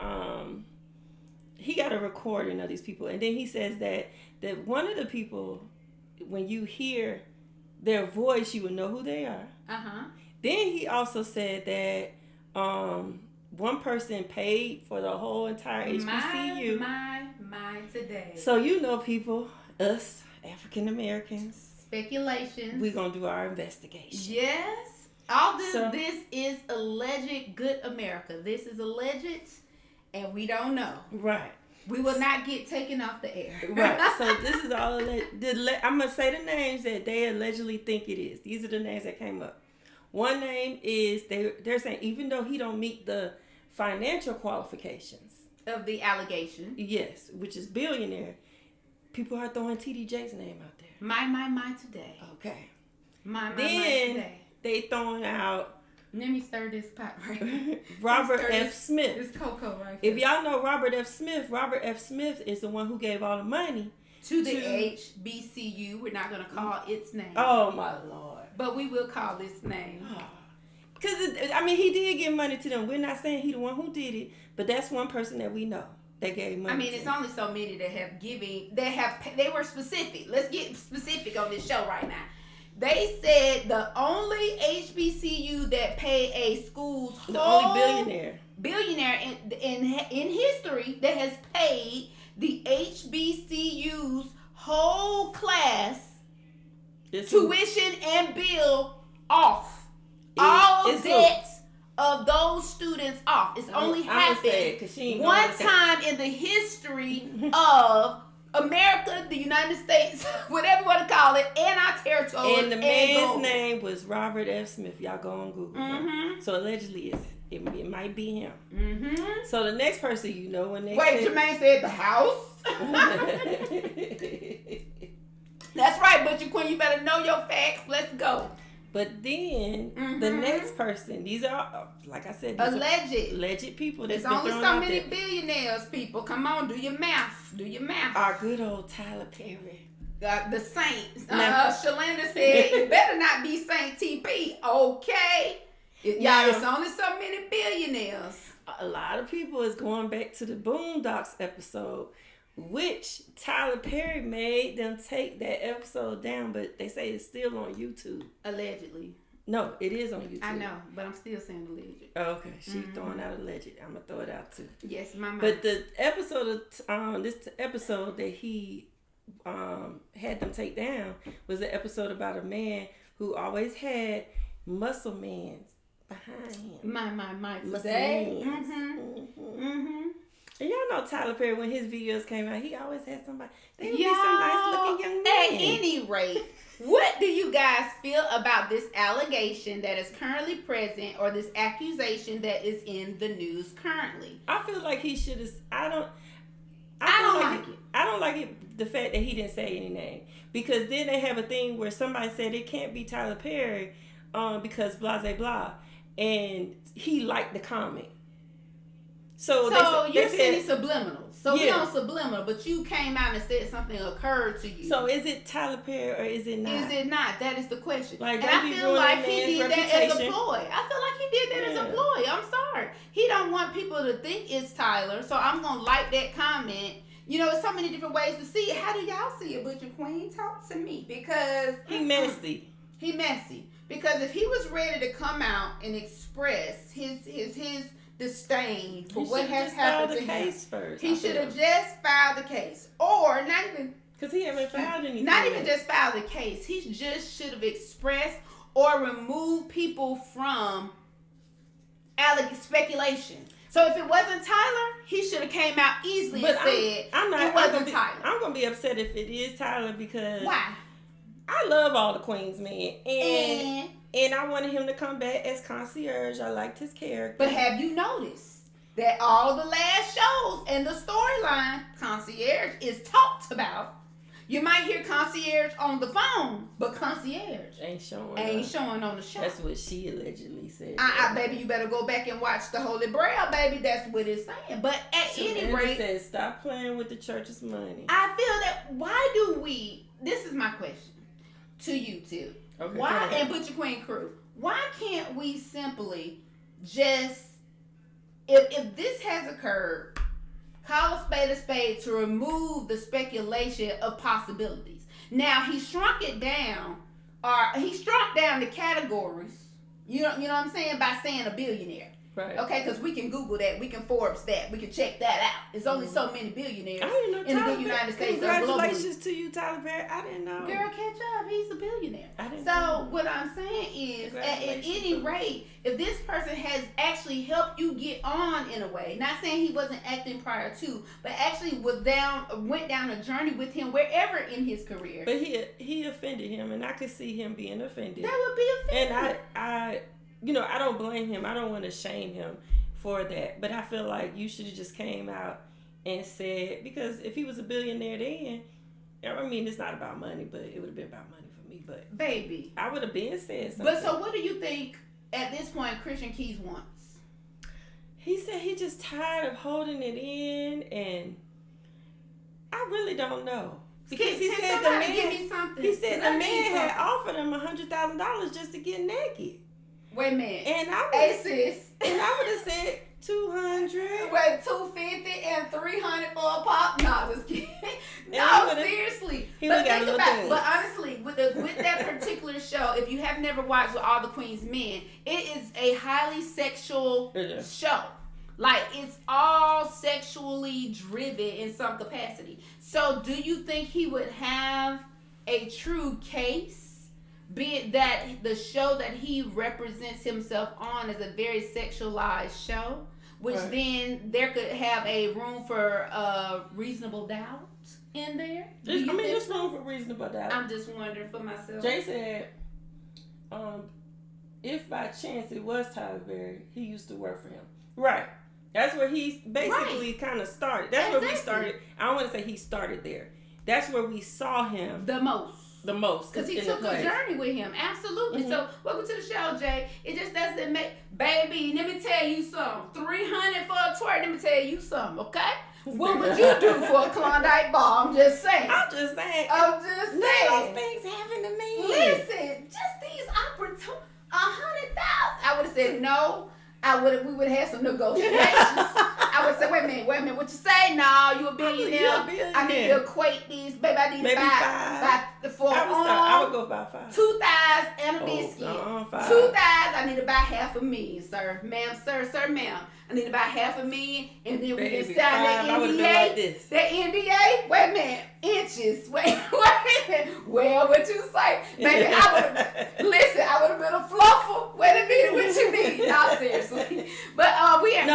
Speaker 3: he got a recording of these people. And then he says that one of the people, when you hear their voice, you would know who they are.
Speaker 2: Uh-huh.
Speaker 3: Then he also said that one person paid for the whole entire HBCU.
Speaker 2: My today.
Speaker 3: So you know, people, us, African Americans,
Speaker 2: Speculations.
Speaker 3: we're going to do our investigation.
Speaker 2: Yes. All this,
Speaker 3: So-
Speaker 2: this is alleged good America. This is alleged, and we don't know.
Speaker 3: Right.
Speaker 2: We will not get taken off the air.
Speaker 3: Right. So this is all I'm going to say the names that they allegedly think it is. These are the names that came up. One name is, they're saying even though he don't meet the financial qualifications
Speaker 2: Of the allegation.
Speaker 3: yes, which is billionaire, people are throwing TD Jakes' name out there.
Speaker 2: My today.
Speaker 3: Okay.
Speaker 2: My
Speaker 3: Then
Speaker 2: today.
Speaker 3: they throwing out
Speaker 2: Let me stir this pot right here.
Speaker 3: Robert
Speaker 2: Stir
Speaker 3: F.
Speaker 2: this-
Speaker 3: Smith.
Speaker 2: This cocoa right
Speaker 3: If
Speaker 2: here.
Speaker 3: y'all know Robert F. Smith is the one who gave all the money
Speaker 2: To the HBCU. We're not going to call its name.
Speaker 3: Oh my Lord.
Speaker 2: But we will call this name.
Speaker 3: Because, I mean, he did give money to them. We're not saying he the one who did it, but that's one person that we know that gave money.
Speaker 2: I mean,
Speaker 3: to
Speaker 2: it's
Speaker 3: him.
Speaker 2: only so many that have giving. They were specific. Let's get specific on this show right now. They said the only HBCU that pay a school's
Speaker 3: The
Speaker 2: whole
Speaker 3: only
Speaker 2: billionaire in history that has paid the HBCU's whole class
Speaker 3: It's
Speaker 2: tuition and bill off.
Speaker 3: It-
Speaker 2: All
Speaker 3: it's
Speaker 2: debts of those students off. It's only
Speaker 3: I'm sad,
Speaker 2: happened
Speaker 3: 'cause she ain't
Speaker 2: one
Speaker 3: gonna say-
Speaker 2: time in the history of America, the United States, whatever you want to call it, and our territory.
Speaker 3: And the man's name was Robert F. Smith. Y'all go on Google.
Speaker 2: Mm-hmm.
Speaker 3: So allegedly, it might be him.
Speaker 2: Mm-hmm.
Speaker 3: So the next person you know when they
Speaker 2: Wait,
Speaker 3: say-
Speaker 2: Jermaine said the house. That's right, Butcher Queen. You better know your facts. Let's go.
Speaker 3: But then the next person, these are, like I said, these
Speaker 2: Alleged.
Speaker 3: are alleged people that's
Speaker 2: There's
Speaker 3: been
Speaker 2: only
Speaker 3: thrown
Speaker 2: so
Speaker 3: out
Speaker 2: many
Speaker 3: there.
Speaker 2: billionaires, people. Come on, do your math. Do your math.
Speaker 3: Our good old Tyler Perry.
Speaker 2: The Saints.
Speaker 3: Now-
Speaker 2: Shalanda said it better not be Saint TP. Okay.
Speaker 3: Now-
Speaker 2: It's only so many billionaires.
Speaker 3: A lot of people is going back to the Boondocks episode, which Tyler Perry made them take that episode down, but they say it's still on YouTube.
Speaker 2: Allegedly.
Speaker 3: No, it is on YouTube.
Speaker 2: I know, but I'm still saying alleged.
Speaker 3: Oh, okay, she throwing out alleged. I'm gonna throw it out too.
Speaker 2: Yes, my mind.
Speaker 3: But the episode of this episode that he had them take down was an episode about a man who always had muscle mans behind him.
Speaker 2: my
Speaker 3: Muscle
Speaker 2: today.
Speaker 3: mans.
Speaker 2: Mm-hmm.
Speaker 3: And y'all know Tyler Perry, when his videos came out, he always had somebody. They would be some nice looking young
Speaker 2: At
Speaker 3: man.
Speaker 2: any rate, what do you guys feel about this allegation that is currently present, or this accusation that is in the news currently?
Speaker 3: I feel like he should have. I don't
Speaker 2: like it.
Speaker 3: I don't like it. The fact that he didn't say any name, because then they have a thing where somebody said it can't be Tyler Perry, because blah blah blah, and he liked the comment. So
Speaker 2: you're
Speaker 3: they
Speaker 2: saying
Speaker 3: said,
Speaker 2: subliminal. So we
Speaker 3: Yeah.
Speaker 2: on subliminal, but you came out and said something occurred to you.
Speaker 3: so is it Tyler Perry or is it not?
Speaker 2: Is it not? That is the question.
Speaker 3: Like,
Speaker 2: and
Speaker 3: don't
Speaker 2: I
Speaker 3: be
Speaker 2: feel
Speaker 3: ruining
Speaker 2: like
Speaker 3: a
Speaker 2: he
Speaker 3: man's
Speaker 2: did that as a
Speaker 3: reputation.
Speaker 2: ploy. I feel like he did that as a
Speaker 3: Yeah.
Speaker 2: ploy. I'm sorry. He don't want people to think it's Tyler, so I'm gonna like that comment. You know, there's so many different ways to see it. How do y'all see it, Butcher Queen? Talk to me, because
Speaker 3: He messy.
Speaker 2: He messy. Because if he was ready to come out and express his disdain for
Speaker 3: He
Speaker 2: what
Speaker 3: should've
Speaker 2: has
Speaker 3: just filed
Speaker 2: happened
Speaker 3: the
Speaker 2: to him,
Speaker 3: case first.
Speaker 2: he should have just filed the case, or not even.
Speaker 3: Because he haven't filed anything.
Speaker 2: Not even
Speaker 3: yet.
Speaker 2: just file the case. He just should have expressed or removed people from speculation. So if it wasn't Tyler, he should have came out easily
Speaker 3: But
Speaker 2: and said
Speaker 3: I'm not.
Speaker 2: it
Speaker 3: I'm
Speaker 2: wasn't
Speaker 3: gonna be,
Speaker 2: Tyler.
Speaker 3: I'm gonna be upset if it is Tyler because
Speaker 2: Why?
Speaker 3: I love all the Queens men and I wanted him to come back as concierge. I liked his character.
Speaker 2: But have you noticed that all the last shows and the storyline, concierge is talked about? You might hear concierge on the phone, but concierge
Speaker 3: ain't showing.
Speaker 2: ain't
Speaker 3: up.
Speaker 2: showing on the show.
Speaker 3: That's what she allegedly said.
Speaker 2: Baby, you better go back and watch the Holy Braille, baby. That's what it's saying. But at any
Speaker 3: Amanda
Speaker 2: rate,
Speaker 3: said, "Stop playing with the church's money."
Speaker 2: I feel that why do we? This is my question to you, Tip.
Speaker 3: Okay,
Speaker 2: Why,
Speaker 3: go ahead.
Speaker 2: and Butcher Queen crew, why can't we simply just, if this has occurred, call a spade to remove the speculation of possibilities? Now he shrunk it down, or he shrunk down the categories. You know what I'm saying, by saying a billionaire.
Speaker 3: Right.
Speaker 2: Okay, because we can Google that, we can Forbes that, we can check that out. There's only so many billionaires
Speaker 3: I didn't know
Speaker 2: in
Speaker 3: Tyler
Speaker 2: the United
Speaker 3: Perry.
Speaker 2: States or globally.
Speaker 3: Congratulations to you, Tyler Perry. I didn't know.
Speaker 2: Girl, catch up. He's a billionaire.
Speaker 3: I didn't
Speaker 2: So
Speaker 3: know.
Speaker 2: what I'm saying is, at
Speaker 3: Congratulations.
Speaker 2: any rate, if this person has actually helped you get on in a way, not saying he wasn't acting prior to, but actually went down a journey with him wherever in his career,
Speaker 3: But he offended him, and I could see him being offended.
Speaker 2: that would be offensive.
Speaker 3: And I I don't blame him. I don't want to shame him for that. But I feel like you should have just came out and said, because if he was a billionaire then, I mean, it's not about money, but it would have been about money for me. But
Speaker 2: Baby.
Speaker 3: I would have been said something.
Speaker 2: But so what do you think at this point Christian Keys wants?
Speaker 3: He said he just tired of holding it in, and I really don't know. Because he
Speaker 2: Can
Speaker 3: said
Speaker 2: somebody give me something?
Speaker 3: he said
Speaker 2: 'Cause I
Speaker 3: the
Speaker 2: need
Speaker 3: man had
Speaker 2: something.
Speaker 3: offered him $100,000 just to get naked.
Speaker 2: Wait a minute.
Speaker 3: And I
Speaker 2: Hey,
Speaker 3: would
Speaker 2: sis.
Speaker 3: have said 200.
Speaker 2: Wait, 250 and 300 for a pop? No, just kidding.
Speaker 3: he
Speaker 2: No,
Speaker 3: would've-
Speaker 2: seriously.
Speaker 3: he
Speaker 2: But
Speaker 3: would've got
Speaker 2: think
Speaker 3: a little
Speaker 2: about.
Speaker 3: dance.
Speaker 2: But honestly, with that particular show, if you have never watched With All the Queen's Men, it is a highly sexual
Speaker 3: It is.
Speaker 2: show. Like, it's all sexually driven in some capacity. So, do you think he would have a true case? Be it that the show that he represents himself on is a very sexualized show, which
Speaker 3: Right.
Speaker 2: then there could have a room for reasonable doubt in there. Do you think
Speaker 3: there's
Speaker 2: so?
Speaker 3: room for reasonable doubt.
Speaker 2: I'm just wondering for myself.
Speaker 3: Jay said, if by chance it was Tyler Perry, he used to work for him. Right. That's where he basically kind of started. That's where we
Speaker 2: Exactly.
Speaker 3: started. I don't want to say he started there. That's where we saw him
Speaker 2: The most.
Speaker 3: the most.
Speaker 2: Because he
Speaker 3: in the
Speaker 2: took a
Speaker 3: play.
Speaker 2: journey with him. Absolutely.
Speaker 3: Mhm.
Speaker 2: So, welcome to the show, Jay. It just doesn't make... Baby, let me tell you something. 300 for a twerk, let me tell you something, okay? What would you do for a Klondike bar? I'm just saying.
Speaker 3: I'm just saying.
Speaker 2: I'm just
Speaker 3: None of
Speaker 2: saying.
Speaker 3: those things happen to me.
Speaker 2: Listen, just these opportunities. 100,000. I would have said no. We would have had some negotiations. I would say, wait a minute, what you say? No, you a billionaire.
Speaker 3: You a billionaire.
Speaker 2: I need to equate these, baby. I need
Speaker 3: Maybe
Speaker 2: to buy for
Speaker 3: I would go about 5.
Speaker 2: 2 thighs and a
Speaker 3: Oh,
Speaker 2: biscuit.
Speaker 3: 5.
Speaker 2: 2 thighs, I need to buy $500,000, sir. Ma'am, sir, ma'am. I need to buy $500,000 and then we
Speaker 3: Baby,
Speaker 2: can sign that
Speaker 3: 5, I would've
Speaker 2: NDA.
Speaker 3: been like this.
Speaker 2: That NDA? Wait a minute. Inches. Wait a minute. Well, what you say? Baby, I would have been a fluffer. Wait a minute, what you need? No, seriously. But we're just
Speaker 3: I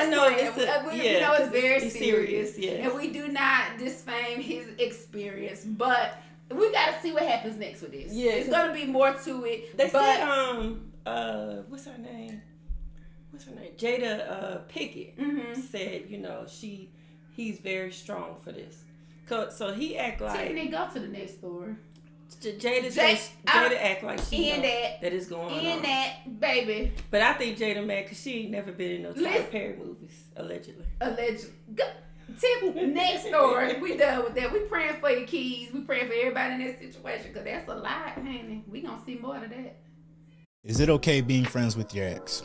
Speaker 3: know
Speaker 2: playing. We know it's very
Speaker 3: it's
Speaker 2: serious.
Speaker 3: yes.
Speaker 2: And we do not disfame his experience. But we got to see what happens next with this.
Speaker 3: Yeah,
Speaker 2: It's going to be more to it.
Speaker 3: They
Speaker 2: but
Speaker 3: said, what's her name? Jada Pickett
Speaker 2: Mhm.
Speaker 3: said, he's very strong for this. So he act like
Speaker 2: Tiffany, go to the next story.
Speaker 3: Jada act like she
Speaker 2: in
Speaker 3: know
Speaker 2: that-
Speaker 3: that is going
Speaker 2: In
Speaker 3: on.
Speaker 2: that, baby,
Speaker 3: But I think Jada mad because she ain't never been in no Tyler
Speaker 2: Listen.
Speaker 3: Perry movies, allegedly.
Speaker 2: allegedly. Tiff, next story. We done with that. We praying for your kids. We praying for everybody in that situation because that's a lot, honey. We gonna see more of that.
Speaker 6: Is it okay being friends with your ex?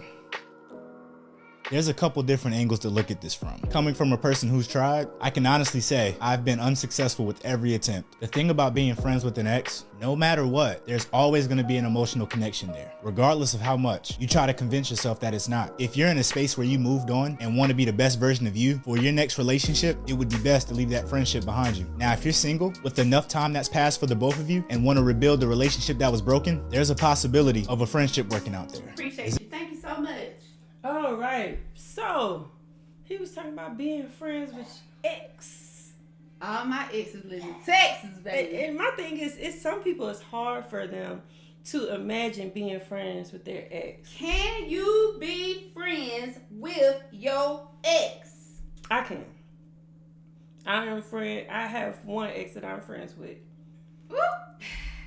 Speaker 6: There's a couple different angles to look at this from. Coming from a person who's tried, I can honestly say I've been unsuccessful with every attempt. The thing about being friends with an ex, no matter what, there's always going to be an emotional connection there, regardless of how much you try to convince yourself that it's not. If you're in a space where you moved on and want to be the best version of you for your next relationship, it would be best to leave that friendship behind you. Now, if you're single with enough time that's passed for the both of you and want to rebuild the relationship that was broken, there's a possibility of a friendship working out there.
Speaker 2: Appreciate you. Thank you so much.
Speaker 3: All right. So he was talking about being friends with ex.
Speaker 2: All my exes live in Texas, baby.
Speaker 3: And my thing is, some people it's hard for them to imagine being friends with their ex.
Speaker 2: Can you be friends with your ex?
Speaker 3: I can. I have one ex that I'm friends with.
Speaker 2: Woo.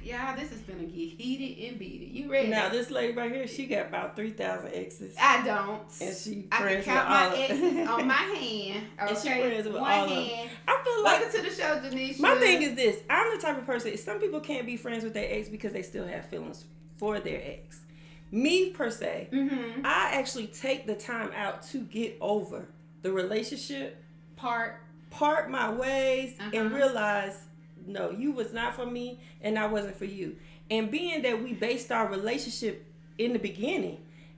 Speaker 2: Y'all, this is gonna get heated and beated. You ready?
Speaker 3: Now this lady right here, she got about 3,000 exes.
Speaker 2: I don't.
Speaker 3: And she
Speaker 2: I can
Speaker 3: friends
Speaker 2: count
Speaker 3: with all
Speaker 2: my
Speaker 3: of
Speaker 2: exes on my hand. Okay?
Speaker 3: And she friends with
Speaker 2: one
Speaker 3: all of them.
Speaker 2: hand.
Speaker 3: I feel like
Speaker 2: Welcome to the show, Janisha.
Speaker 3: my thing is this. I'm the type of person, some people can't be friends with their ex because they still have feelings for their ex. Me, per se, I actually take the time out to get over the relationship, part my ways, and realize, no, you was not for me and I wasn't for you. And being that we based our relationship in the beginning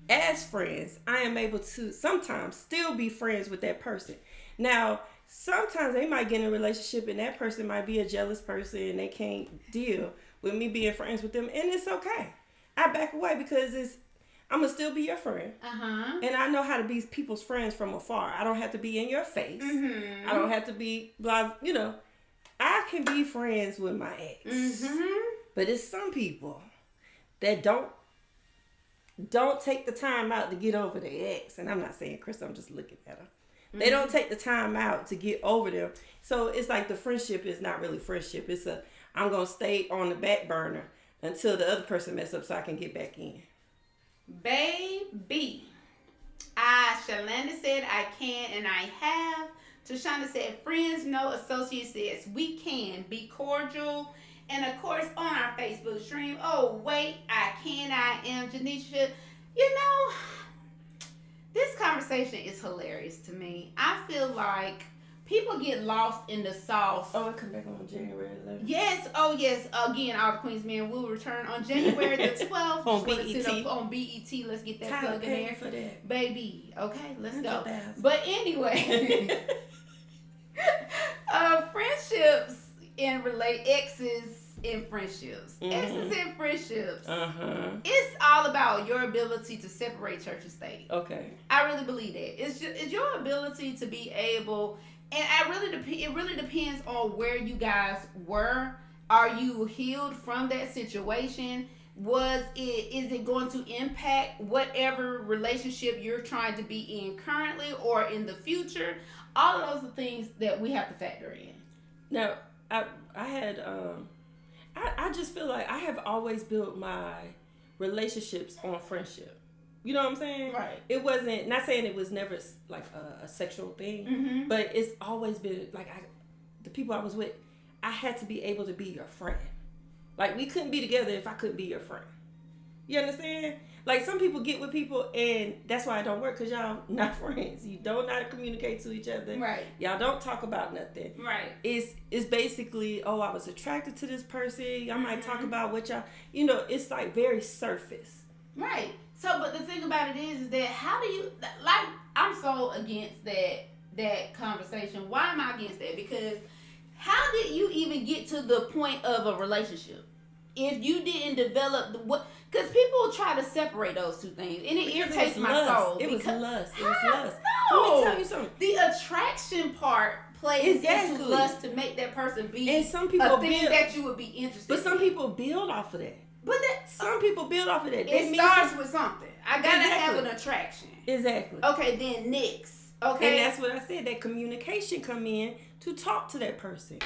Speaker 3: as friends, I am able to sometimes still be friends with that person. Now, sometimes they might get in a relationship and that person might be a jealous person and they can't deal with me being friends with them, and it's okay. I back away because I'm going to still be your friend. And I know how to be people's friends from afar. I don't have to be in your face. I don't have to be blah, I can be friends with my ex. But it's some people that don't take the time out to get over their ex. And I'm not saying Chris, I'm just looking at her. They don't take the time out to get over them. So it's like the friendship is not really friendship. It's I'm going to stay on the back burner until the other person mess up so I can get back in.
Speaker 2: Baby. Shalanda said I can and I have. Tashana said, friends, no. Associate says, we can be cordial. And of course, on our Facebook stream, oh, wait, I can, I am. Janisha, You know, this conversation is hilarious to me. I feel like people get lost in the sauce.
Speaker 3: Oh, it come back on January 11th.
Speaker 2: Yes, oh yes. Again, All the Queens Men will return on January the 12th.
Speaker 3: On
Speaker 2: Just wanna sit
Speaker 3: BET.
Speaker 2: up on BET. Let's get that
Speaker 3: Tyler
Speaker 2: plug in
Speaker 3: paid
Speaker 2: there.
Speaker 3: for that.
Speaker 2: Baby, okay, let's go.
Speaker 3: $100,000.
Speaker 2: But anyway, friendships and exes in friendships. Exes in friendships. It's all about your ability to separate church and state.
Speaker 3: Okay.
Speaker 2: I really believe that. It's your ability to be able, and it really depends on where you guys were. Are you healed from that situation? Is it going to impact whatever relationship you're trying to be in currently or in the future? All of those are things that we have to factor in.
Speaker 3: Now, I had I just feel like I have always built my relationships on friendship. You know what I'm saying?
Speaker 2: Right.
Speaker 3: It wasn't, not saying it was never like a sexual thing, but it's always been like the people I was with, I had to be able to be your friend. Like, we couldn't be together if I couldn't be your friend. You understand? Like, some people get with people and that's why it don't work, because y'all not friends. You don't know how to communicate to each other.
Speaker 2: Right.
Speaker 3: Y'all don't talk about nothing.
Speaker 2: Right.
Speaker 3: It's basically, oh, I was attracted to this person. I might talk about what y'all, it's like very surface.
Speaker 2: Right. So, but the thing about it is that how do you, like, I'm so against that conversation. Why am I against that? Because how did you even get to the point of a relationship if you didn't develop because people try to separate those two things, and it irritates my soul.
Speaker 3: It was lust. It was lust.
Speaker 2: No.
Speaker 3: Let me tell you something.
Speaker 2: The attraction part plays
Speaker 3: Exactly.
Speaker 2: into lust to make that person be
Speaker 3: And some people
Speaker 2: a thing
Speaker 3: build-
Speaker 2: that you would be interested
Speaker 3: But some
Speaker 2: in.
Speaker 3: people build off of that.
Speaker 2: But that,
Speaker 3: Some people build off of that. They
Speaker 2: it
Speaker 3: meet
Speaker 2: starts
Speaker 3: some-
Speaker 2: with something. I gotta have
Speaker 3: Exactly.
Speaker 2: an attraction.
Speaker 3: Exactly.
Speaker 2: Okay, then next. Okay.
Speaker 3: And that's what I said. That communication come in to talk to that person.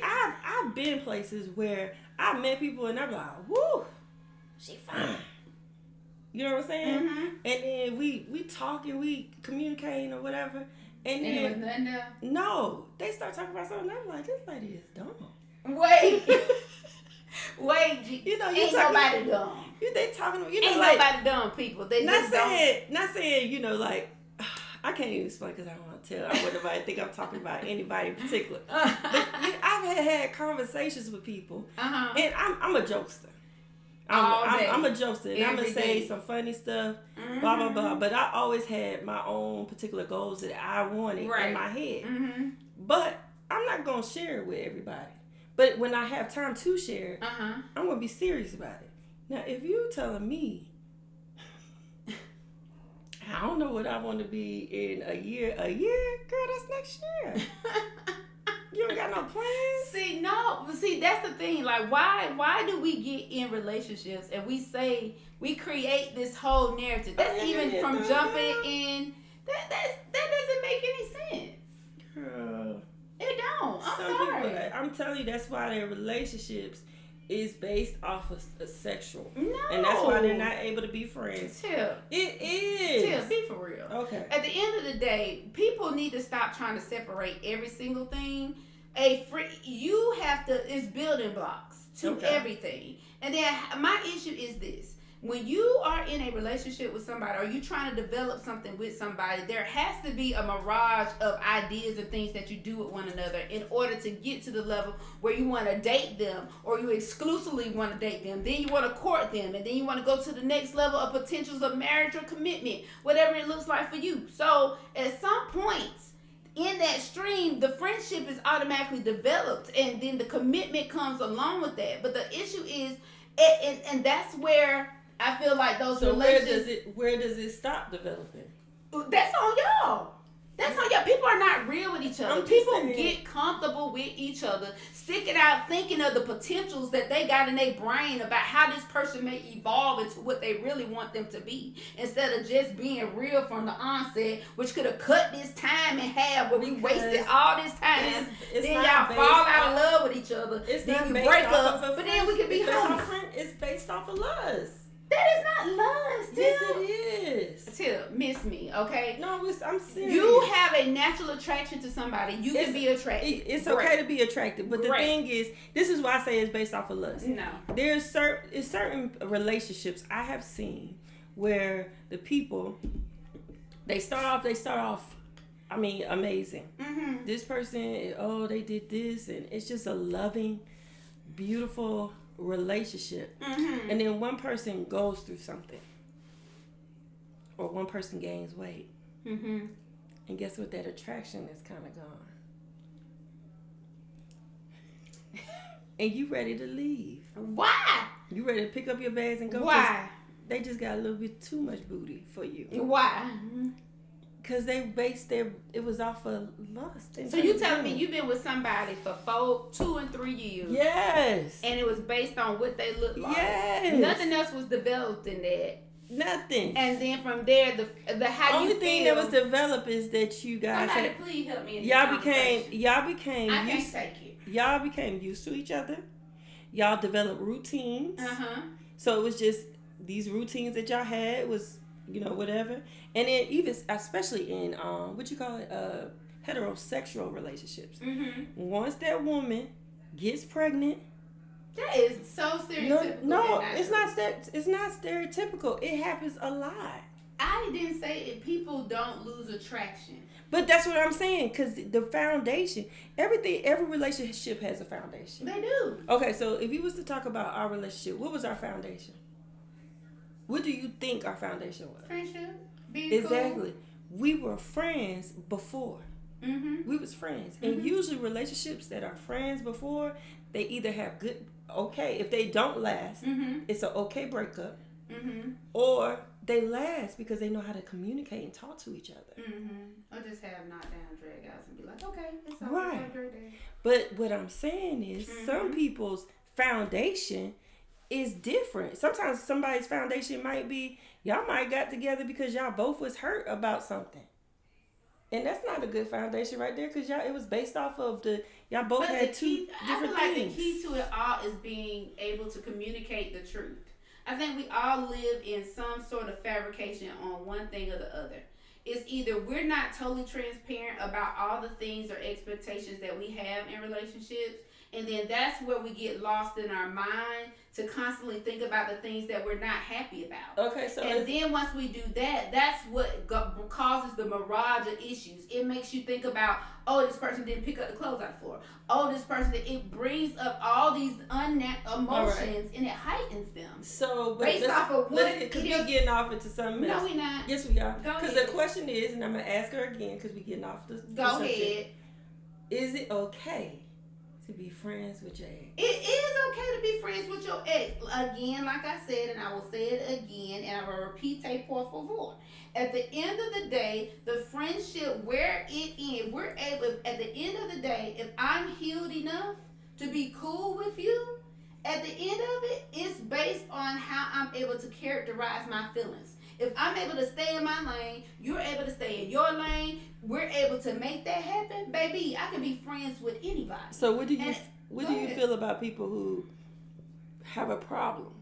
Speaker 3: I've been places where I met people and I'm like, woo, she fine. You know what I'm saying?
Speaker 2: Mhm.
Speaker 3: And then we talk and we communicating or whatever. And
Speaker 2: And it was
Speaker 3: then
Speaker 2: nothing there.
Speaker 3: no, they start talking about something. I'm like, this lady is dumb.
Speaker 2: Wait. Wait.
Speaker 3: You know,
Speaker 2: ain't
Speaker 3: talking-
Speaker 2: nobody dumb.
Speaker 3: They talking.
Speaker 2: Ain't
Speaker 3: like
Speaker 2: nobody dumb people. They just don't.
Speaker 3: not saying. Like I can't even explain because I don't want to tell. I want nobody to think I'm talking about anybody in particular. But I've had conversations with people,
Speaker 2: Uh-huh.
Speaker 3: and I'm a jokester.
Speaker 2: All day.
Speaker 3: I'm a jokester, and I'm
Speaker 2: Every
Speaker 3: gonna say
Speaker 2: day.
Speaker 3: some funny stuff, blah blah blah. But I always had my own particular goals that I wanted
Speaker 2: Right.
Speaker 3: in my head.
Speaker 2: Mm-hmm.
Speaker 3: But I'm not gonna share it with everybody. But when I have time to share it,
Speaker 2: Uh-huh.
Speaker 3: I'm gonna be serious about it. Now, if you telling me, I don't know what I want to be in a year, girl, that's next year. You ain't got no plans.
Speaker 2: See, that's the thing. Like, why do we get in relationships and we create this whole narrative? That's even from jumping in. That doesn't make any sense.
Speaker 3: Girl,
Speaker 2: It don't. I'm
Speaker 3: some
Speaker 2: sorry.
Speaker 3: people, I'm telling you, that's why their relationships is based off of a sexual.
Speaker 2: No.
Speaker 3: And that's why they're not able to be friends.
Speaker 2: Tip.
Speaker 3: It is.
Speaker 2: Tip, be for real.
Speaker 3: Okay.
Speaker 2: At the end of the day, people need to stop trying to separate every single thing. You have to, it's building blocks to
Speaker 3: Okay.
Speaker 2: everything. And then my issue is this. When you are in a relationship with somebody or you trying to develop something with somebody, there has to be a mirage of ideas and things that you do with one another in order to get to the level where you want to date them or you exclusively want to date them. Then you want to court them and then you want to go to the next level of potentials of marriage or commitment, whatever it looks like for you. So at some point in that stream, the friendship is automatically developed and then the commitment comes along with that. But the issue is, and that's where I feel like those
Speaker 3: So
Speaker 2: relationships.
Speaker 3: where does it stop developing?
Speaker 2: That's on y'all. That's on y'all. People are not real with each other.
Speaker 3: I'm just
Speaker 2: People
Speaker 3: saying.
Speaker 2: get comfortable with each other, sticking out, thinking of the potentials that they got in their brain about how this person may evolve into what they really want them to be, instead of just being real from the onset, which could have cut this time in half where we
Speaker 3: Because
Speaker 2: wasted all this time.
Speaker 3: it's
Speaker 2: Then
Speaker 3: not
Speaker 2: y'all
Speaker 3: based
Speaker 2: fall out
Speaker 3: off-
Speaker 2: of love with each other.
Speaker 3: It's
Speaker 2: then
Speaker 3: not
Speaker 2: you
Speaker 3: based
Speaker 2: break
Speaker 3: off
Speaker 2: up,
Speaker 3: of a
Speaker 2: but then we could be
Speaker 3: it's based
Speaker 2: homies.
Speaker 3: off it's based off of lust.
Speaker 2: That is not lust.
Speaker 3: Yes,
Speaker 2: Tim.
Speaker 3: it is.
Speaker 2: Tim, miss me, okay?
Speaker 3: No, I'm serious.
Speaker 2: You have a natural attraction to somebody. You can
Speaker 3: It's-
Speaker 2: be attracted.
Speaker 3: It's
Speaker 2: Great.
Speaker 3: okay to be attracted, but the
Speaker 2: Great.
Speaker 3: thing is, this is why I say it's based off of lust.
Speaker 2: No.
Speaker 3: There's certain relationships I have seen where the people, they start off, I mean, amazing.
Speaker 2: Mm-hmm.
Speaker 3: This person, oh, they did this, and it's just a loving, beautiful relationship.
Speaker 2: Mm-hmm.
Speaker 3: And then one person goes through something, or one person gains weight,
Speaker 2: Mm-hmm.
Speaker 3: and guess what? That attraction is kind of gone. And you ready to leave.
Speaker 2: Why?
Speaker 3: You ready to pick up your bags and go? 'cause
Speaker 2: Why?
Speaker 3: They just got a little bit too much booty for you.
Speaker 2: Why?
Speaker 3: Because they based it was off of lust.
Speaker 2: So you telling me you've been with somebody for 2 and 3 years?
Speaker 3: Yes.
Speaker 2: And it was based on what they look like.
Speaker 3: Yes.
Speaker 2: Nothing else was developed in that.
Speaker 3: Nothing.
Speaker 2: And then from there, the how
Speaker 3: Only
Speaker 2: you
Speaker 3: thing
Speaker 2: feel.
Speaker 3: that was developed is that you guys
Speaker 2: Somebody
Speaker 3: had,
Speaker 2: please help me in this
Speaker 3: y'all
Speaker 2: conversation.
Speaker 3: became
Speaker 2: I can't
Speaker 3: used,
Speaker 2: take it.
Speaker 3: y'all became used to each other. Y'all developed routines.
Speaker 2: Uh-huh.
Speaker 3: So it was just these routines that y'all had was, whatever. And then even especially in what you call it, heterosexual relationships.
Speaker 2: Mm-hmm.
Speaker 3: Once that woman gets pregnant,
Speaker 2: That is so stereotypical.
Speaker 3: no,
Speaker 2: and
Speaker 3: it's not stereotypical. It happens a lot.
Speaker 2: I didn't say it. People don't lose attraction.
Speaker 3: But that's what I'm saying, because the foundation, every relationship has a foundation.
Speaker 2: They do.
Speaker 3: Okay, so if you was to talk about our relationship, what was our foundation? What do you think our foundation was?
Speaker 2: Friendship. Being
Speaker 3: Exactly. We were friends before.
Speaker 2: Cool. Mm-hmm.
Speaker 3: We was friends. And usually relationships that are friends before, they either have good, okay, if they don't last,
Speaker 2: Mm-hmm.
Speaker 3: it's an okay breakup,
Speaker 2: Mm-hmm.
Speaker 3: or they last because they know how to communicate and talk to each other.
Speaker 2: Mm-hmm. Or just have knockdown drag outs and be like, okay, it's all
Speaker 3: Right.
Speaker 2: right. Great day.
Speaker 3: But what I'm saying is some people's foundation is different. Sometimes somebody's foundation might be, y'all might got together because y'all both was hurt about something. And that's not a good foundation right there, because it was based off of y'all both
Speaker 2: But
Speaker 3: had
Speaker 2: the
Speaker 3: two
Speaker 2: key, I feel
Speaker 3: different
Speaker 2: like
Speaker 3: things.
Speaker 2: the key to it all is being able to communicate the truth. I think we all live in some sort of fabrication on one thing or the other. It's either we're not totally transparent about all the things or expectations that we have in relationships, and then that's where we get lost in our mind to constantly think about the things that we're not happy about.
Speaker 3: Okay, so
Speaker 2: And then once we do that, that's what causes the mirage of issues. It makes you think about, oh, this person didn't pick up the clothes out the floor. Oh, this person, it brings up all these emotions and it heightens them.
Speaker 3: So
Speaker 2: Based off of what
Speaker 3: because
Speaker 2: it
Speaker 3: we're
Speaker 2: is-
Speaker 3: getting off into something
Speaker 2: No,
Speaker 3: else.
Speaker 2: we not.
Speaker 3: Yes, we are.
Speaker 2: Go
Speaker 3: Because
Speaker 2: ahead.
Speaker 3: the question is, and I'm gonna ask her again because we're getting off the
Speaker 2: Go
Speaker 3: subject.
Speaker 2: ahead.
Speaker 3: Is it okay to be friends with your ex?
Speaker 2: It is okay to be friends with your ex. Again, like I said, and I will say it again, and I will repeat por favor. At the end of the day, the friendship, where it ends, we're able, at the end of the day, if I'm healed enough to be cool with you, at the end of it, it's based on how I'm able to characterize my feelings. If I'm able to stay in my lane, you're able to stay in your lane, we're able to make that happen, baby, I can be friends with anybody.
Speaker 3: So what do you
Speaker 2: And-
Speaker 3: what
Speaker 2: go
Speaker 3: do you
Speaker 2: ahead.
Speaker 3: feel about people who have a problem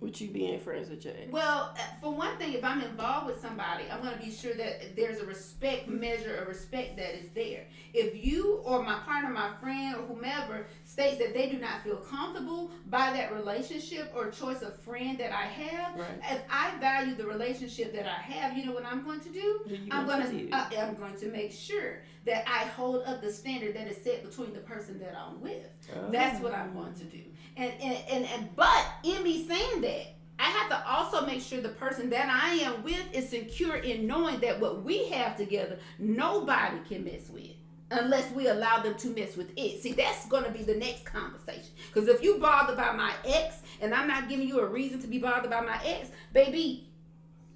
Speaker 3: with you being friends with your ex?
Speaker 2: Well, for one thing, if I'm involved with somebody, I'm going to be sure that there's a measure of respect that is there. If you or my partner, my friend, or whomever states that they do not feel comfortable by that relationship or choice of friend that I have,
Speaker 3: Right.
Speaker 2: if I value the relationship that I have, you know what I'm going to do?
Speaker 3: Who you
Speaker 2: I'm
Speaker 3: gonna
Speaker 2: going
Speaker 3: do?
Speaker 2: to I'm going to make sure that I hold up the standard that is set between the person that I'm with. That's what I'm going to do. And but in me saying that, I have to also make sure the person that I am with is secure in knowing that what we have together, nobody can mess with unless we allow them to mess with it. See, that's going to be the next conversation. Because if you bothered by my ex and I'm not giving you a reason to be bothered by my ex, baby,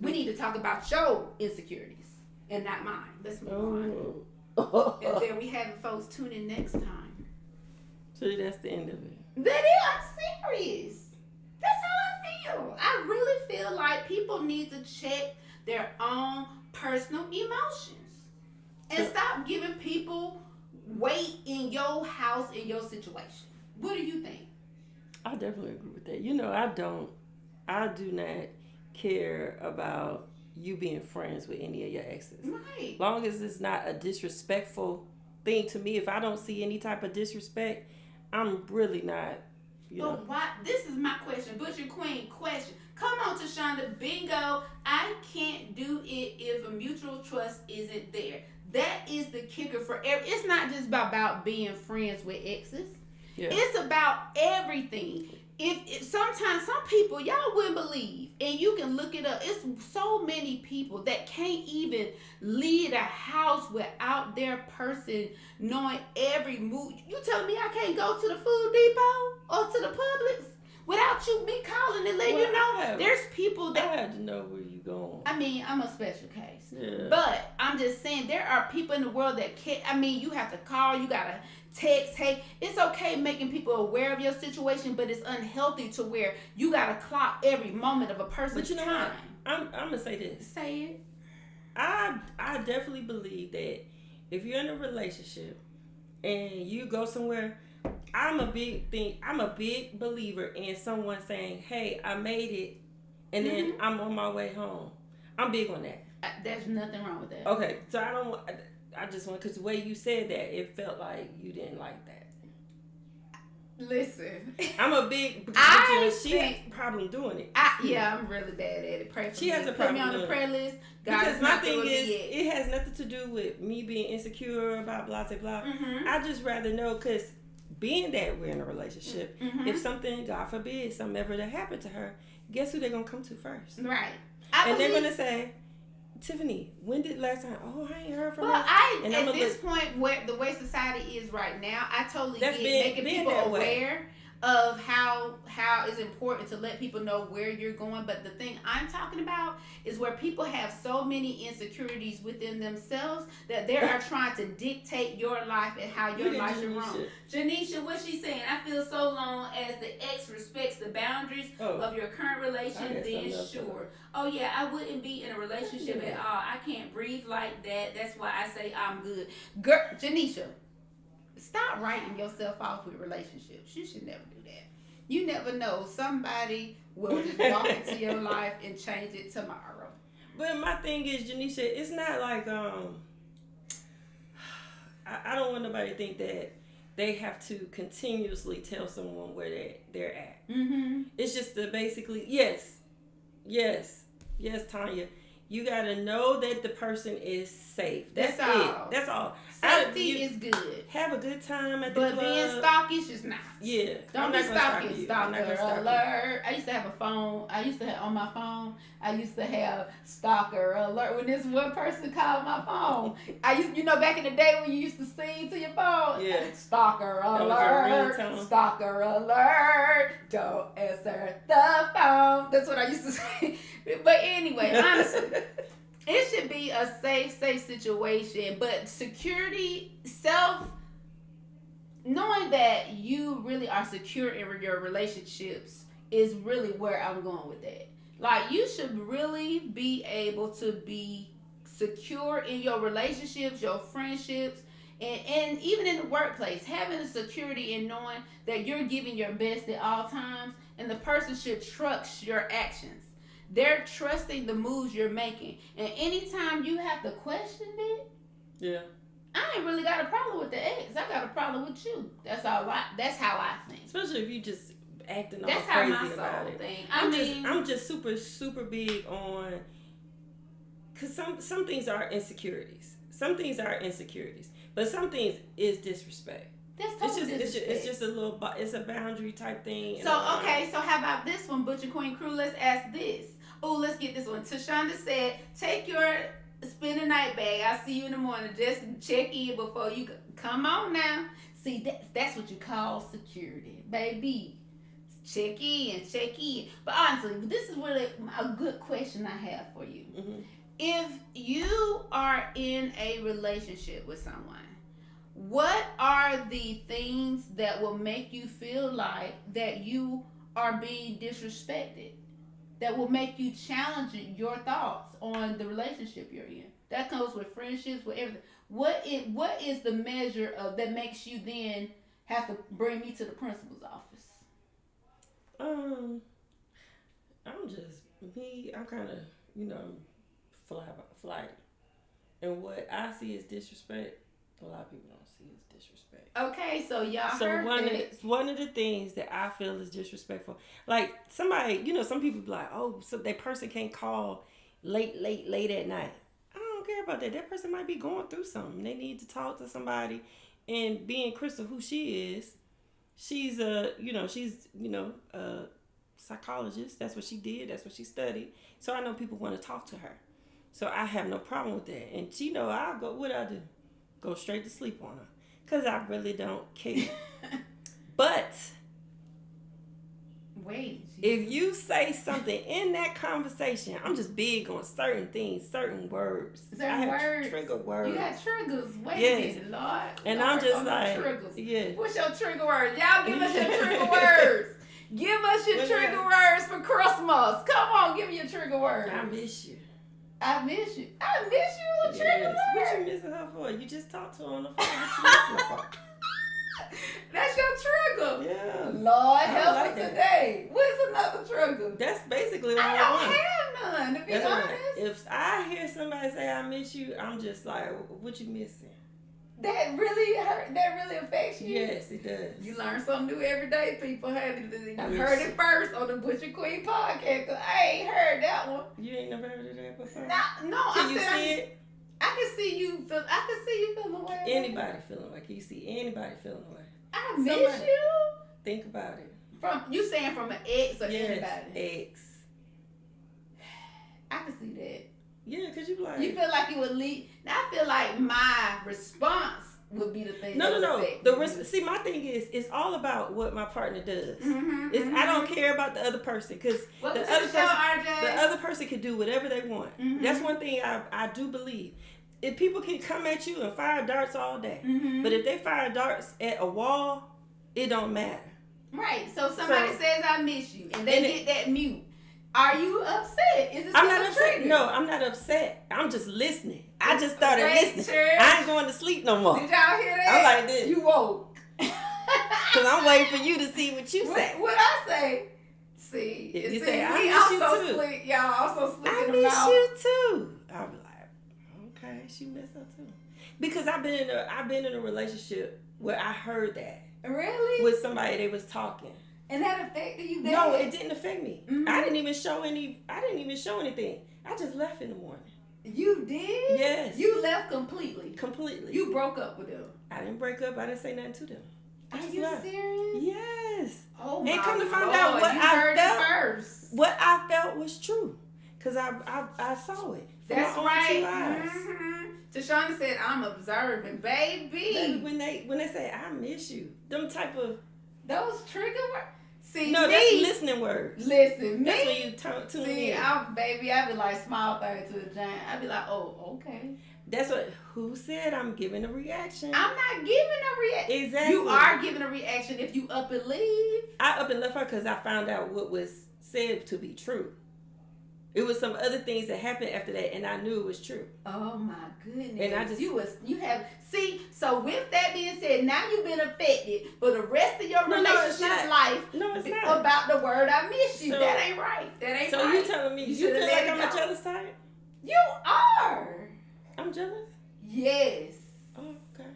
Speaker 2: we need to talk about your insecurities and not mine. Let's move on. And then we have folks tune in next time.
Speaker 3: So that's the end of it.
Speaker 2: That is, I'm serious. That's how I feel. I really feel like people need to check their own personal emotions and stop giving people weight in your house, in your situation. What do you think?
Speaker 3: I definitely agree with that. I do not care about you being friends with any of your exes.
Speaker 2: Right.
Speaker 3: Long as it's not a disrespectful thing to me, if I don't see any type of disrespect, I'm really not You know?
Speaker 2: But why? This is my question, Butcher Queen question. Come on, Tashonda, bingo. I can't do it if a mutual trust isn't there. That is the kicker for it's not just about being friends with exes.
Speaker 3: Yeah.
Speaker 2: It's about everything. If sometimes some people y'all wouldn't believe, and you can look it up. It's so many people that can't even leave a house without their person knowing every move. You telling me I can't go to the Food Depot or to the Publix without me calling and letting you know? There's people that
Speaker 3: I had to know where you going.
Speaker 2: I mean, I'm a special case.
Speaker 3: Yeah.
Speaker 2: But I'm just saying there are people in the world that can't. I mean, you have to call, you gotta text. Hey, it's okay making people aware of your situation, but it's unhealthy to where you gotta clock every moment of a person's
Speaker 3: But you know
Speaker 2: time.
Speaker 3: what? I'm gonna say this.
Speaker 2: Say it.
Speaker 3: I definitely believe that if you're in a relationship and you go somewhere, I'm a big believer in someone saying, "Hey, I made it," and then I'm on my way home. I'm big on that.
Speaker 2: There's nothing wrong with that.
Speaker 3: Okay, so I just want, because the way you said that, it felt like you didn't like that.
Speaker 2: Listen,
Speaker 3: I'm a big. She has a problem doing it.
Speaker 2: Yeah, I'm really bad at it. Pray for
Speaker 3: She
Speaker 2: me.
Speaker 3: has a
Speaker 2: Put me
Speaker 3: problem
Speaker 2: on the
Speaker 3: doing
Speaker 2: prayer list. God
Speaker 3: Because
Speaker 2: is
Speaker 3: my
Speaker 2: not
Speaker 3: thing
Speaker 2: through with
Speaker 3: is,
Speaker 2: me yet.
Speaker 3: it has nothing to do with me being insecure about blah blah blah.
Speaker 2: Mhm.
Speaker 3: I just rather know, because being that we're in a relationship, if something, God forbid, something ever to happen to her, guess who they're gonna come to first?
Speaker 2: Right.
Speaker 3: And they're gonna say, "Tiffany, when did last time? Oh, I ain't heard from
Speaker 2: Well,
Speaker 3: her." And
Speaker 2: at this point, where the way society is right now, I totally get making people aware of how it's important to let people know where you're going. But the thing I'm talking about is where people have so many insecurities within themselves that they are trying to dictate your life and how your life should run. Janisha, what she's saying, I feel so long as the ex respects the boundaries of your current relation, then sure. Oh yeah, I wouldn't be in a relationship at all. I can't breathe like that. That's why I say I'm good. Girl, Janisha, stop writing yourself off with relationships. You should never do that. You never know. Somebody will just walk into your life and change it tomorrow.
Speaker 3: But my thing is, Janisha, it's not like I don't want nobody to think that they have to continuously tell someone where they're at.
Speaker 2: Mm-hmm.
Speaker 3: It's just to basically, yes, Tanya, you gotta know that the person is safe. That's
Speaker 2: all.
Speaker 3: It. That's all.
Speaker 2: Safety is good.
Speaker 3: Have a good time at the
Speaker 2: But
Speaker 3: club.
Speaker 2: being stalkish is not.
Speaker 3: Yeah.
Speaker 2: Don't
Speaker 3: I'm
Speaker 2: be
Speaker 3: not gonna
Speaker 2: stalking.
Speaker 3: stalk you. I'm not
Speaker 2: Stalker
Speaker 3: gonna stalk
Speaker 2: alert. I used to have a phone. I used to have on my phone. I used to have stalker alert. When this one person called my phone, I used, back in the day when you used to sing to your phone.
Speaker 3: Yeah.
Speaker 2: Stalker
Speaker 3: was your
Speaker 2: alert.
Speaker 3: ringtone.
Speaker 2: Stalker alert. Don't answer the phone. That's what I used to say. But anyway, honestly. It should be a safe situation, but security, knowing that you really are secure in your relationships is really where I'm going with that. Like, you should really be able to be secure in your relationships, your friendships, and even in the workplace. Having a security in knowing that you're giving your best at all times, and the person should trust your actions. They're trusting the moves you're making. And anytime you have to question it,
Speaker 3: yeah,
Speaker 2: I ain't really got a problem with the ex. I got a problem with you. That's how I think.
Speaker 3: Especially if you just acting all
Speaker 2: That's how
Speaker 3: crazy
Speaker 2: my
Speaker 3: about
Speaker 2: soul
Speaker 3: it.
Speaker 2: think.
Speaker 3: I'm just super big on, because some things are insecurities. Some things are insecurities, but some things is disrespect.
Speaker 2: That's totally disrespect.
Speaker 3: It's just a little, it's a boundary type thing.
Speaker 2: So okay, so how about this one, Butcher Queen Crew? Let's ask this. Oh, let's get this one. Tashonda said, take your spend the night bag. I'll see you in the morning. Just check in before you come on now. See, that's what you call security, baby. Check in. But honestly, this is really a good question I have for you.
Speaker 3: Mm-hmm.
Speaker 2: If you are in a relationship with someone, what are the things that will make you feel like that you are being disrespected? That will make you challenge your thoughts on the relationship you're in? That comes with friendships, with everything. What is the measure of that makes you then have to bring me to the principal's office?
Speaker 3: I'm just me. I'm kind of flighty, and what I see as disrespect a lot of people don't see as disrespect.
Speaker 2: Okay, so y'all
Speaker 3: So
Speaker 2: heard that.
Speaker 3: one of the things that I feel is disrespectful, like somebody, you know, some people be like, oh, so that person can't call late at night. I don't care about that. That person might be going through something. They need to talk to somebody. And being Crystal who she is, she's a psychologist. That's what she did. That's what she studied. So I know people want to talk to her. So I have no problem with that. And she know I'll go, what I do? Go straight to sleep on her. Because I really don't care. But
Speaker 2: Wait.
Speaker 3: if you say something in that conversation, I'm just big on certain things, certain words. I
Speaker 2: Certain
Speaker 3: have
Speaker 2: words.
Speaker 3: trigger words.
Speaker 2: You got triggers. Wait
Speaker 3: Yes.
Speaker 2: a minute, Lord.
Speaker 3: And
Speaker 2: Lord,
Speaker 3: I'm just
Speaker 2: on the
Speaker 3: like,
Speaker 2: triggers.
Speaker 3: yeah.
Speaker 2: What's your trigger words? Y'all give us your trigger words. Give us your
Speaker 3: Well,
Speaker 2: trigger
Speaker 3: yeah.
Speaker 2: words for Christmas. Come on, give me your trigger words.
Speaker 3: I miss you.
Speaker 2: I miss you. I miss you. A trigger
Speaker 3: Yes. What
Speaker 2: word.
Speaker 3: you missing her for? You just talked to her on the phone. What you missing her for?
Speaker 2: That's your trigger.
Speaker 3: Yeah.
Speaker 2: Lord,
Speaker 3: I
Speaker 2: help
Speaker 3: like
Speaker 2: us
Speaker 3: that.
Speaker 2: today. What's another trigger?
Speaker 3: That's basically all
Speaker 2: I
Speaker 3: I
Speaker 2: don't
Speaker 3: want.
Speaker 2: have none, to be
Speaker 3: That's
Speaker 2: honest.
Speaker 3: right. If I hear somebody say I miss you, I'm just like, what you missing?
Speaker 2: That really hurt. That really affects you.
Speaker 3: Yes, it does.
Speaker 2: You learn something new every day, people. Honey, you
Speaker 3: I
Speaker 2: heard
Speaker 3: wish.
Speaker 2: it first on the Butcher Queen podcast. 'Cause I ain't heard that one.
Speaker 3: You ain't never heard of that before?
Speaker 2: No,
Speaker 3: Can
Speaker 2: I
Speaker 3: you
Speaker 2: said
Speaker 3: see it?
Speaker 2: I can see you feel. I can see you feeling away.
Speaker 3: Anybody feeling away? Can you see anybody feeling away?
Speaker 2: I miss
Speaker 3: Somebody.
Speaker 2: you.
Speaker 3: Think about it.
Speaker 2: From you saying from an ex or
Speaker 3: Yes,
Speaker 2: anybody?
Speaker 3: ex.
Speaker 2: I can see that.
Speaker 3: Yeah, cause you like.
Speaker 2: You feel like you would lead. Now I feel like my response would be the thing. that would affect you.
Speaker 3: See, my thing is, it's all about what my partner does.
Speaker 2: Mhm,
Speaker 3: It's I don't
Speaker 2: mhm.
Speaker 3: care about the other person, cause
Speaker 2: Welcome
Speaker 3: the
Speaker 2: to
Speaker 3: other
Speaker 2: the show,
Speaker 3: person,
Speaker 2: RJ.
Speaker 3: the other person can do whatever they want.
Speaker 2: Mhm.
Speaker 3: That's one thing I do believe. If people can come at you and fire darts all day,
Speaker 2: Mhm.
Speaker 3: but if they fire darts at a wall, it don't matter.
Speaker 2: Right. So somebody
Speaker 3: So-
Speaker 2: says I miss you, and they
Speaker 3: And
Speaker 2: get that mute. Are you upset? Is it
Speaker 3: I'm
Speaker 2: still
Speaker 3: not
Speaker 2: a
Speaker 3: upset.
Speaker 2: trigger?
Speaker 3: No, I'm not upset. I'm just listening. I just started
Speaker 2: Wait,
Speaker 3: listening.
Speaker 2: Church.
Speaker 3: I ain't going to sleep no more.
Speaker 2: Did y'all hear that?
Speaker 3: I'm like this.
Speaker 2: You woke.
Speaker 3: Cause I'm waiting for you to see what you say.
Speaker 2: What I say? See,
Speaker 3: If you
Speaker 2: see,
Speaker 3: say, I
Speaker 2: we
Speaker 3: miss you
Speaker 2: also
Speaker 3: too.
Speaker 2: sleep. Y'all also sleep
Speaker 3: I
Speaker 2: in the
Speaker 3: miss
Speaker 2: mouth.
Speaker 3: you too. I'll be like, okay, she miss her too. Because I've been in a relationship where I heard that
Speaker 2: Really?
Speaker 3: with somebody they was talking.
Speaker 2: And that affected you?
Speaker 3: No,
Speaker 2: bad?
Speaker 3: it didn't affect me.
Speaker 2: Mhm.
Speaker 3: I didn't even show anything. I just left in the morning.
Speaker 2: You did?
Speaker 3: Yes.
Speaker 2: You left completely.
Speaker 3: Completely.
Speaker 2: You broke up with them.
Speaker 3: I didn't break up. I didn't say nothing to them. I
Speaker 2: Are
Speaker 3: just
Speaker 2: you
Speaker 3: left.
Speaker 2: serious?
Speaker 3: Yes.
Speaker 2: Oh
Speaker 3: And
Speaker 2: my
Speaker 3: come to find
Speaker 2: Lord,
Speaker 3: out what
Speaker 2: you
Speaker 3: I
Speaker 2: heard
Speaker 3: felt.
Speaker 2: it first.
Speaker 3: What I felt was true. Cause I saw it. From
Speaker 2: That's
Speaker 3: my own
Speaker 2: right.
Speaker 3: two eyes.
Speaker 2: Mm-hmm. Tashonda said, "I'm observing, baby."
Speaker 3: Baby, when they say I miss you, them type of
Speaker 2: Those trigger words. See,
Speaker 3: no,
Speaker 2: me.
Speaker 3: that's listening words.
Speaker 2: Listen, me.
Speaker 3: That's when you tune
Speaker 2: See,
Speaker 3: in.
Speaker 2: I be like small thing to a giant. I be like, oh, okay.
Speaker 3: That's what. Who said I'm giving a reaction?
Speaker 2: I'm not giving a reaction.
Speaker 3: Exactly.
Speaker 2: You are giving a reaction if you up and leave.
Speaker 3: I up and left her because I found out what was said to be true. It was some other things that happened after that, and I knew it was true.
Speaker 2: Oh my goodness.
Speaker 3: And I just-
Speaker 2: you have so with that being said, now you've been affected for the rest of your
Speaker 3: No, it's
Speaker 2: relationship
Speaker 3: not.
Speaker 2: life
Speaker 3: No, it's not.
Speaker 2: about the word I miss you.
Speaker 3: So-
Speaker 2: that ain't right. That ain't
Speaker 3: So
Speaker 2: right.
Speaker 3: you telling me you
Speaker 2: shoulda
Speaker 3: feel
Speaker 2: let
Speaker 3: like
Speaker 2: it
Speaker 3: I'm
Speaker 2: go.
Speaker 3: a jealous type?
Speaker 2: You are.
Speaker 3: I'm jealous.
Speaker 2: Yes.
Speaker 3: Oh, okay.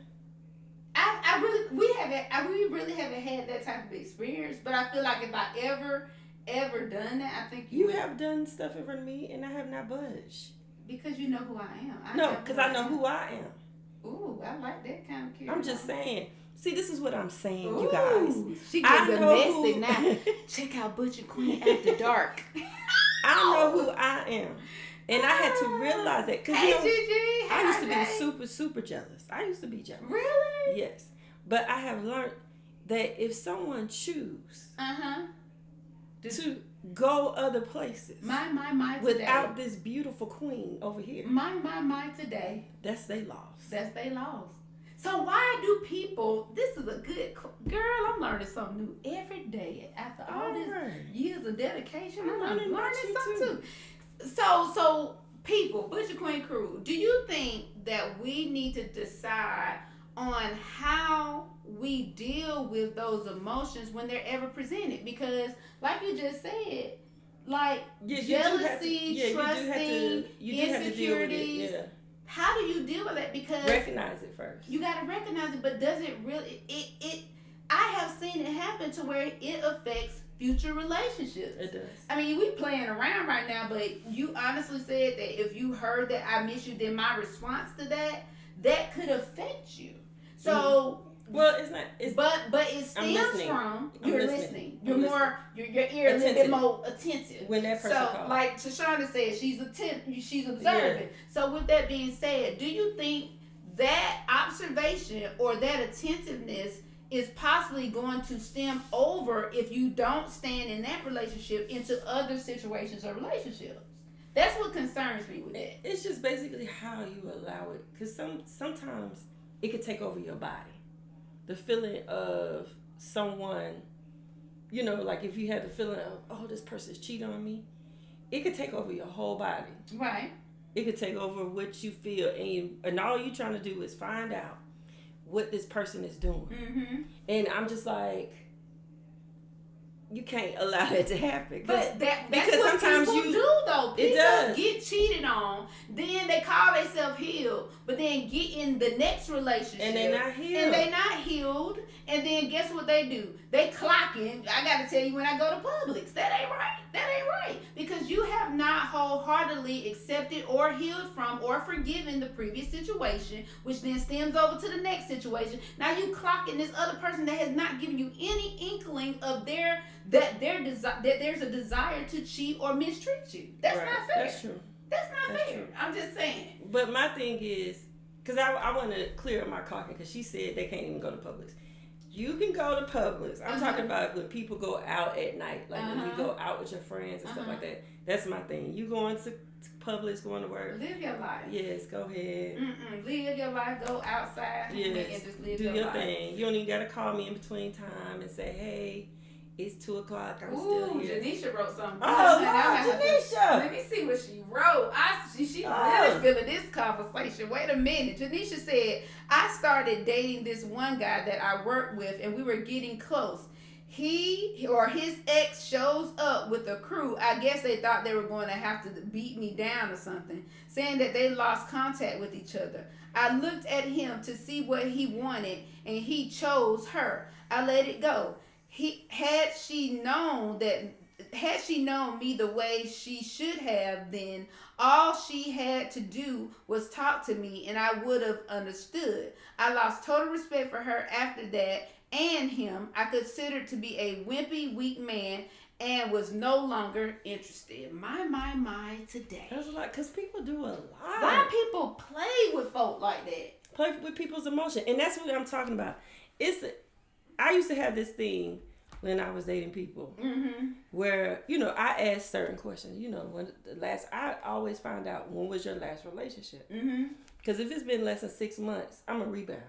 Speaker 2: We really haven't had that type of experience, but I feel like if I ever done that, I think
Speaker 3: You have done stuff in front of me, and I have not budged.
Speaker 2: because you know who I am.
Speaker 3: No, because I know who I am.
Speaker 2: Ooh, I like that kind of character.
Speaker 3: I'm just saying. See, this is what I'm saying, you
Speaker 2: Ooh,
Speaker 3: guys.
Speaker 2: She
Speaker 3: I
Speaker 2: get
Speaker 3: know
Speaker 2: domestic
Speaker 3: who-
Speaker 2: now. Check out Butcher Queen After Dark.
Speaker 3: I know who I am. And I had to realize that. Because,
Speaker 2: Hey,
Speaker 3: you know,
Speaker 2: Gigi.
Speaker 3: I used to be
Speaker 2: Hey.
Speaker 3: super, super jealous. I used to be jealous.
Speaker 2: Really?
Speaker 3: Yes. But I have learned that if someone choose
Speaker 2: Uh-huh.
Speaker 3: to go other places
Speaker 2: My today.
Speaker 3: without this beautiful queen over here,
Speaker 2: My today.
Speaker 3: that's they loss.
Speaker 2: That's they lost. So why do people, this is a good, girl, I'm learning something new every day. After all this
Speaker 3: Alright.
Speaker 2: years of dedication,
Speaker 3: I'm
Speaker 2: I'm
Speaker 3: learning
Speaker 2: learning
Speaker 3: about you
Speaker 2: something too. So people, Butcher Queen crew, do you think that we need to decide on how we deal with those emotions when they're ever presented? Because like you just said, like
Speaker 3: Yeah, you do have to-
Speaker 2: jealousy,
Speaker 3: yeah,
Speaker 2: trusting,
Speaker 3: you do have to deal with it.
Speaker 2: insecurities,
Speaker 3: Yeah.
Speaker 2: how do you deal with that? Because
Speaker 3: Recognize it first.
Speaker 2: you got to recognize it, but does it really? I have seen it happen to where it affects future relationships.
Speaker 3: It does.
Speaker 2: I mean, we playing around right now, but you honestly said that if you heard that I miss you, then my response to that could affect you. So.
Speaker 3: Well, it's not. It's
Speaker 2: But it stems from you're listening. You're more your ear a little bit more attentive.
Speaker 3: When that person calls.
Speaker 2: Like Tashonda said, she's observant.
Speaker 3: Yeah.
Speaker 2: So with that being said, do you think that observation or that attentiveness is possibly going to stem over if you don't stand in that relationship into other situations or relationships? That's what concerns me with that.
Speaker 3: It's just basically how you allow it, because sometimes it could take over your body. The feeling of someone, you know, like if you had the feeling of, oh, this person's cheating on me, it could take over your whole body.
Speaker 2: Right.
Speaker 3: It could take over what you feel, and all you're trying to do is find out what this person is doing.
Speaker 2: Mm-hmm.
Speaker 3: And I'm just like, you can't allow that to happen.
Speaker 2: But that's
Speaker 3: because
Speaker 2: what
Speaker 3: sometimes
Speaker 2: people
Speaker 3: you
Speaker 2: do, though.
Speaker 3: It
Speaker 2: People
Speaker 3: does.
Speaker 2: get cheated on, then they call themselves healed, but then get in the next relationship
Speaker 3: and they're not healed.
Speaker 2: and they not healed, and then guess what they do? They clocking. I gotta tell you, when I go to Publix, that ain't right. That ain't right, because you have not wholeheartedly accepted or healed from or forgiven the previous situation, which then stems over to the next situation. Now you clocking this other person that has not given you any inkling of that there's a desire to cheat or mistreat you. That's
Speaker 3: Right.
Speaker 2: not fair.
Speaker 3: That's true.
Speaker 2: That's not
Speaker 3: That's
Speaker 2: fair.
Speaker 3: true.
Speaker 2: I'm just saying.
Speaker 3: But my thing is, because I want to clear up my clocking, because she said they can't even go to Publix. You can go to Publix. I'm talking about when people go out at night, like when you go out with your friends and stuff like that. That's my thing. You going to Publix, going to work.
Speaker 2: Live your life.
Speaker 3: Yes, go ahead.
Speaker 2: Live your life. Go outside and just live
Speaker 3: do
Speaker 2: your life.
Speaker 3: thing. You don't even got to call me in between time and say, hey, it's 2 o'clock. I'm
Speaker 2: Ooh,
Speaker 3: still here.
Speaker 2: Janisha wrote something.
Speaker 3: Oh,
Speaker 2: Lord,
Speaker 3: Janisha.
Speaker 2: Let me see what she wrote. She really feeling this conversation. Wait a minute. Janisha said, I started dating this one guy that I worked with, and we were getting close. He or his ex shows up with a crew. I guess they thought they were going to have to beat me down or something, saying that they lost contact with each other. I looked at him to see what he wanted, and he chose her. I let it go. Had she known me the way she should have, then all she had to do was talk to me and I would have understood. I lost total respect for her after that, and him I considered to be a wimpy, weak man, and was no longer interested. My today.
Speaker 3: That's a lot, because people do a lot.
Speaker 2: Why people play with folk like that?
Speaker 3: Play with people's emotion. And that's what I'm talking about. I used to have this thing when I was dating people where, you know, I asked certain questions. You know, I always find out, when was your last relationship? Because if it's been less than 6 months, I'm a rebound.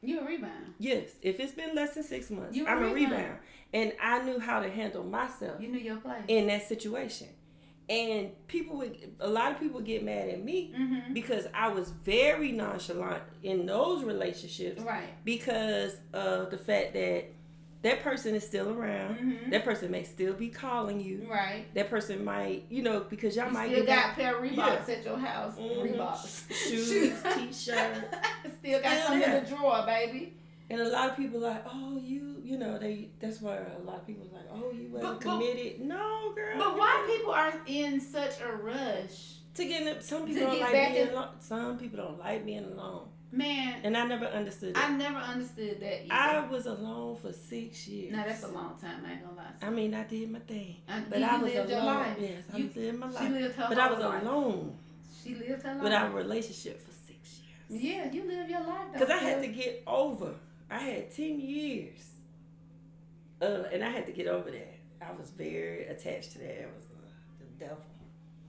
Speaker 2: You a rebound.
Speaker 3: Yes. If it's been less than 6 months,
Speaker 2: You a
Speaker 3: I'm a
Speaker 2: rebound.
Speaker 3: rebound. And I knew how to handle myself
Speaker 2: You knew your place.
Speaker 3: in that situation. And a lot of people get mad at me because I was very nonchalant in those relationships.
Speaker 2: Right.
Speaker 3: Because of the fact that person is still around. That person may still be calling you.
Speaker 2: Right.
Speaker 3: That person might, you know, because y'all might
Speaker 2: Still
Speaker 3: get
Speaker 2: got a pair of Reeboks at your house. Reeboks.
Speaker 3: shoes, t-shirt.
Speaker 2: Still got some in the drawer, baby.
Speaker 3: And a lot of people like, oh, you know, that's why a lot of people like, oh, you wasn't committed. No, girl.
Speaker 2: But why people are in such a rush
Speaker 3: to get in, some people
Speaker 2: to
Speaker 3: don't
Speaker 2: get
Speaker 3: like
Speaker 2: back
Speaker 3: being
Speaker 2: in-
Speaker 3: alone. Some people don't like being alone.
Speaker 2: Man,
Speaker 3: And I never understood
Speaker 2: I
Speaker 3: that.
Speaker 2: never understood that either.
Speaker 3: I was alone for 6 years.
Speaker 2: Now that's a long time, I ain't gonna lie.
Speaker 3: I mean, I did my thing.
Speaker 2: But
Speaker 3: I was
Speaker 2: lived your
Speaker 3: alone.
Speaker 2: life.
Speaker 3: Yes, I
Speaker 2: You-
Speaker 3: lived my
Speaker 2: she
Speaker 3: life.
Speaker 2: lived her
Speaker 3: But I
Speaker 2: whole
Speaker 3: was
Speaker 2: life.
Speaker 3: alone
Speaker 2: She lived her life.
Speaker 3: without a relationship for 6 years.
Speaker 2: Yeah, you live your life though.
Speaker 3: Because I had to get over. I had 10 years. And I had to get over that. I was very attached to that. It was the devil.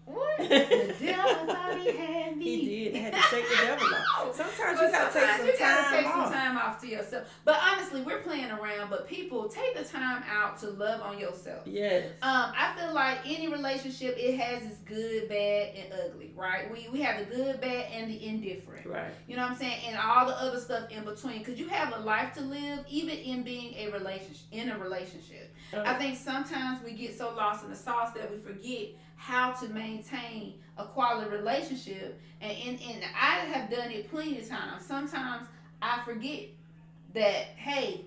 Speaker 2: What? The devil thought he had me.
Speaker 3: He did. I had to shake the devil off. Sometimes
Speaker 2: But
Speaker 3: you gotta take some
Speaker 2: you gotta
Speaker 3: time
Speaker 2: take
Speaker 3: off.
Speaker 2: some time off to yourself. But honestly, we're playing around. But people, take the time out to love on yourself.
Speaker 3: Yes.
Speaker 2: I feel like any relationship, it has its good, bad, and ugly, right? We have the good, bad, and the indifferent.
Speaker 3: Right.
Speaker 2: You know what I'm saying? And all the other stuff in between. Because you have a life to live, even in being a relationship. I think sometimes we get so lost in the sauce that we forget how to maintain maintain a quality relationship. And I have done it plenty of times. Sometimes I forget that, hey,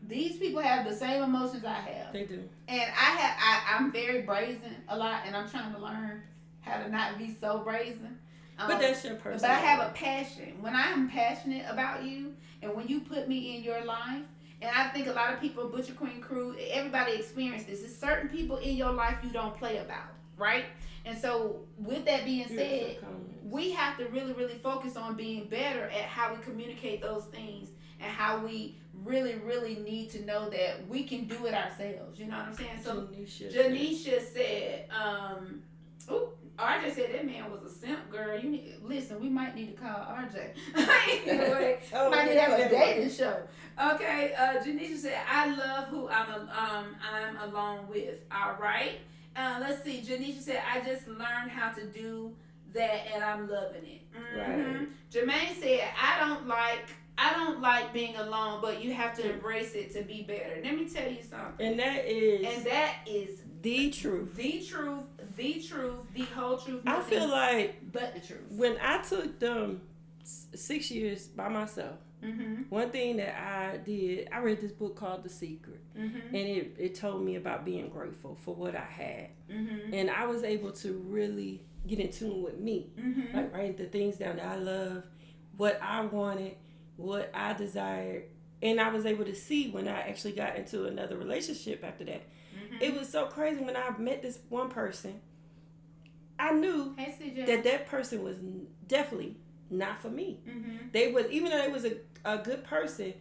Speaker 2: these people have the same emotions I have.
Speaker 3: They do.
Speaker 2: And I'm very brazen a lot, and I'm trying to learn how to not be so brazen.
Speaker 3: But that's your personality.
Speaker 2: But I have a passion. When I am passionate about you, and when you put me in your life, and I think a lot of people, Butcher Queen crew, everybody experience this. There's certain people in your life you don't play about, right? And so, with that being said, we have to really, really focus on being better at how we communicate those things, and how we really, really need to know that we can do it ourselves. You know what I'm saying? So, Janisha said, RJ said that man was a simp, girl. You listen. We might need to call RJ. Anyway, might need to have a dating show. Okay. Janisha said, "I love who I'm alone with." All right. Let's see. Janisha said, "I just learned how to do that, and I'm loving it." Mm-hmm. Right. Jermaine said, "I don't like being alone, but you have to embrace it to be better." Let me tell you something.
Speaker 3: And that is the truth.
Speaker 2: The truth, the whole truth.
Speaker 3: I feel like,
Speaker 2: but the truth.
Speaker 3: When I took them 6 years by myself, one thing that I did, I read this book called The Secret, and it told me about being grateful for what I had, and I was able to really get in tune with me, like write the things down that I love, what I wanted, what I desired, and I was able to see when I actually got into another relationship after that. It was so crazy when I met this one person. I knew that person was definitely not for me. They was, even though they was a good person,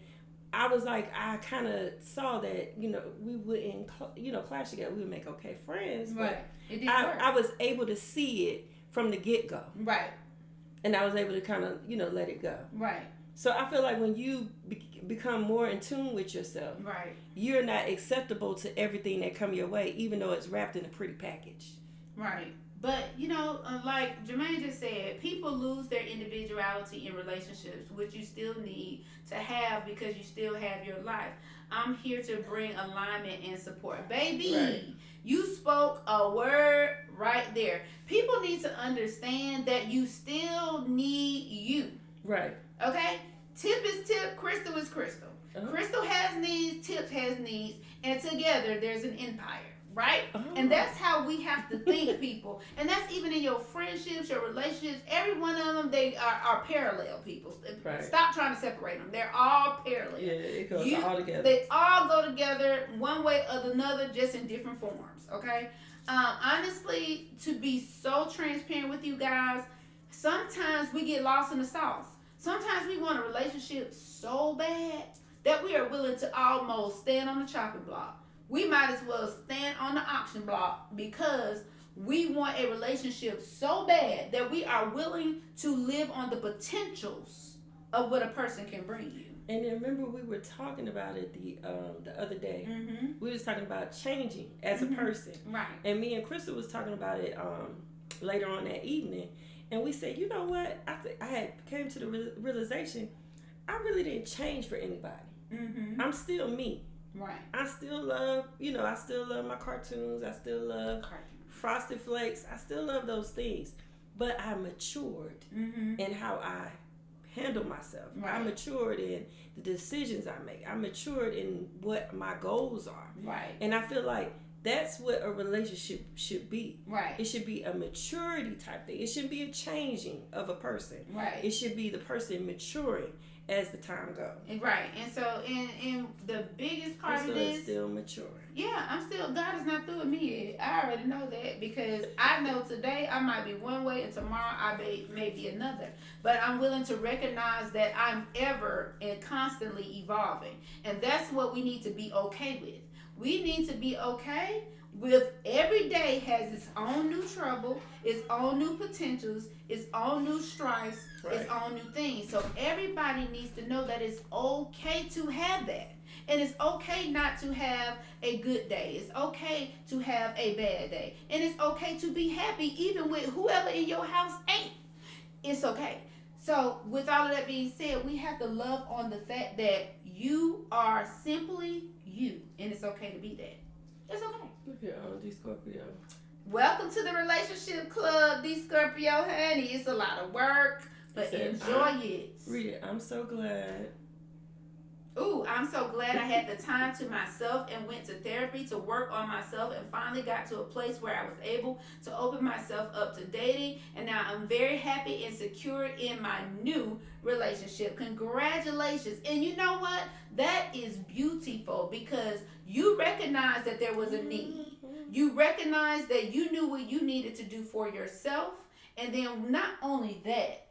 Speaker 3: I was like, I kind of saw that, we wouldn't, clash together. We would make okay friends, but I was able to see it from the get-go. Right. And I was able to kind of, let it go. Right. So I feel like when you become more in tune with yourself, right, you're not acceptable to everything that come your way, even though it's wrapped in a pretty package. Right.
Speaker 2: But, like Jermaine just said, people lose their individuality in relationships, which you still need to have because you still have your life. I'm here to bring alignment and support. Baby, right. You spoke a word right there. People need to understand that you still need you. Right. Okay? Tip is tip, crystal is crystal. Crystal has needs, tip has needs, and together there's an empire. Right? And that's how we have to think, people. And that's even in your friendships, your relationships. Every one of them, they are parallel, people. Right. Stop trying to separate them. They're all parallel. Yeah, it goes all together. They all go together one way or another, just in different forms. Okay? Honestly, to be so transparent with you guys, sometimes we get lost in the sauce. Sometimes we want a relationship so bad that we are willing to almost stand on the chopping block. We might as well stand on the auction block because we want a relationship so bad that we are willing to live on the potentials of what a person can bring you.
Speaker 3: And then remember, we were talking about it the other day. We was talking about changing as a person. Right. And me and Crystal was talking about it later on that evening. And we said, you know what? I had came to the realization I really didn't change for anybody. I'm still me. Right. I still love my cartoons. I still love Frosted Flakes. I still love those things. But I matured in how I handle myself. Right. I matured in the decisions I make. I matured in what my goals are. Right. And I feel like that's what a relationship should be. Right. It should be a maturity type thing. It shouldn't be a changing of a person. Right. It should be the person maturing as the time goes.
Speaker 2: Right. And so in the biggest part of this,
Speaker 3: still maturing.
Speaker 2: Yeah, God is not through with me yet. I already know that because I know today I might be one way and tomorrow I may be another. But I'm willing to recognize that I'm ever and constantly evolving. And that's what we need to be okay with. We need to be okay with every day has its own new trouble, its own new potentials, its own new strifes, its own new things. So everybody needs to know that it's okay to have that. And it's okay not to have a good day. It's okay to have a bad day. And it's okay to be happy even with whoever in your house ain't. It's okay. So with all of that being said, we have to love on the fact that you are simply you. And it's okay to be that. It's okay.
Speaker 3: Look at the Scorpio.
Speaker 2: Welcome to the relationship club, D Scorpio honey. It's a lot of work, but enjoy it.
Speaker 3: Rita, I'm so glad.
Speaker 2: Ooh, I'm so glad I had the time to myself and went to therapy to work on myself and finally got to a place where I was able to open myself up to dating. And now I'm very happy and secure in my new relationship. Congratulations. And you know what? That is beautiful because you recognize that there was a need. You recognize that you knew what you needed to do for yourself. And then not only that,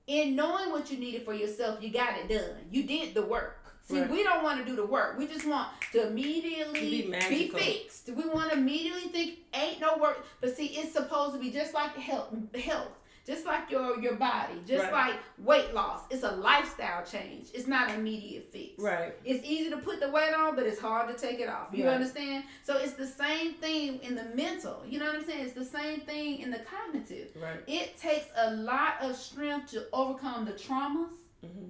Speaker 2: in knowing what you needed for yourself, you got it done. You did the work. See,
Speaker 3: Right.
Speaker 2: we don't want to do the work. We just want to immediately
Speaker 3: To be magical.
Speaker 2: fixed. We want to immediately think, ain't no work. But see, it's supposed to be just like health, just like your body, just
Speaker 3: Right.
Speaker 2: like weight loss. It's a lifestyle change. It's not an immediate fix.
Speaker 3: Right.
Speaker 2: It's easy to put the weight on, but it's hard to take it off. You
Speaker 3: Right.
Speaker 2: understand? So it's the same thing in the mental. You know what I'm saying? It's the same thing in the cognitive.
Speaker 3: Right.
Speaker 2: It takes a lot of strength to overcome the traumas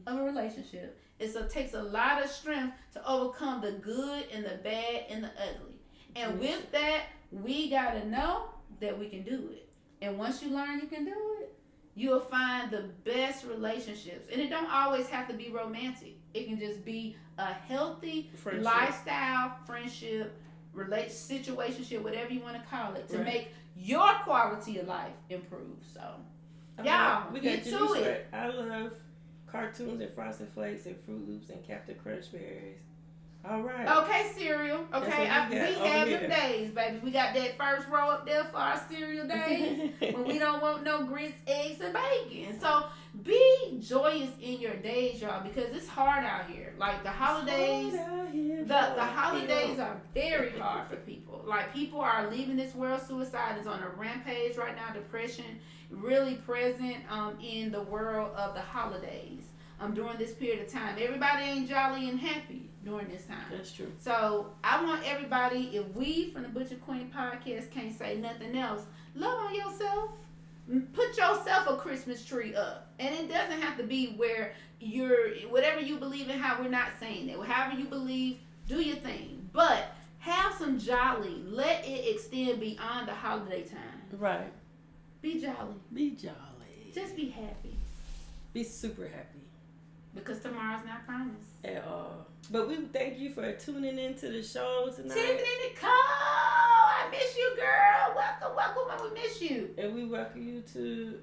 Speaker 2: of a relationship. It takes a lot of strength to overcome the good and the bad and the ugly. And with that, we got to know that we can do it. And once you learn you can do it, you'll find the best relationships. And it don't always have to be romantic. It can just be a healthy
Speaker 3: Friendship.
Speaker 2: lifestyle, friendship, situationship, whatever you want to call it, to
Speaker 3: Right.
Speaker 2: make your quality of life improve. So, y'all,
Speaker 3: we
Speaker 2: get
Speaker 3: got
Speaker 2: to
Speaker 3: Denise
Speaker 2: it.
Speaker 3: right. I love cartoons and Frosted Flakes and Fruit Loops and Captain Crunch Berries. All right.
Speaker 2: Okay, cereal.
Speaker 3: That's
Speaker 2: Okay,
Speaker 3: what we got
Speaker 2: we
Speaker 3: over
Speaker 2: have
Speaker 3: here.
Speaker 2: them days, baby. We got that first row up there for our cereal days when we don't want no grits, eggs, and bacon. So be joyous in your days, y'all, because it's hard out here. Like the holidays, the holidays are very hard for people. Like people are leaving this world. Suicide is on a rampage right now. Depression really present in the world of the holidays. During this period of time, everybody ain't jolly and happy during this time.
Speaker 3: That's true.
Speaker 2: So I want everybody, if we from the Butcher Queen podcast can't say nothing else, love on yourself. Put yourself a Christmas tree up. And it doesn't have to be where whatever you believe in, how we're not saying that. However you believe, do your thing. But have some jolly. Let it extend beyond the holiday time.
Speaker 3: Right.
Speaker 2: Be jolly.
Speaker 3: Be jolly.
Speaker 2: Just be happy.
Speaker 3: Be super happy.
Speaker 2: Because tomorrow's not promised.
Speaker 3: At all. But we thank you for tuning into the show tonight.
Speaker 2: Tiffany Nicole, I miss you, girl. Welcome. We miss you.
Speaker 3: And we welcome you to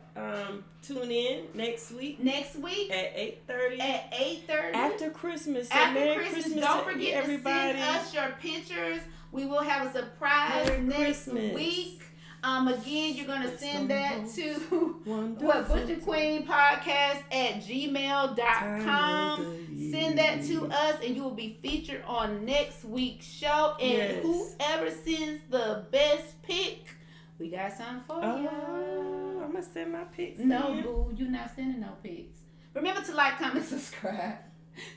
Speaker 3: tune in next week
Speaker 2: Next week
Speaker 3: at 8:30.
Speaker 2: at 8:30.
Speaker 3: After Christmas. So
Speaker 2: After
Speaker 3: Merry
Speaker 2: Christmas,
Speaker 3: to
Speaker 2: don't forget
Speaker 3: everybody.
Speaker 2: to send us your pictures. We will have a surprise
Speaker 3: Merry
Speaker 2: next
Speaker 3: Christmas.
Speaker 2: week. Again, you're gonna send that to
Speaker 3: Wonderful
Speaker 2: Butcher Queen Podcast at gmail.com.
Speaker 3: Time of the
Speaker 2: Send that to
Speaker 3: year.
Speaker 2: us, and you will be featured on next week's show. And
Speaker 3: Yes.
Speaker 2: whoever sends the best pick, we got something for you.
Speaker 3: Oh, I'm gonna send my pics.
Speaker 2: No,
Speaker 3: in.
Speaker 2: boo, you're not sending no pics. Remember to like, comment, subscribe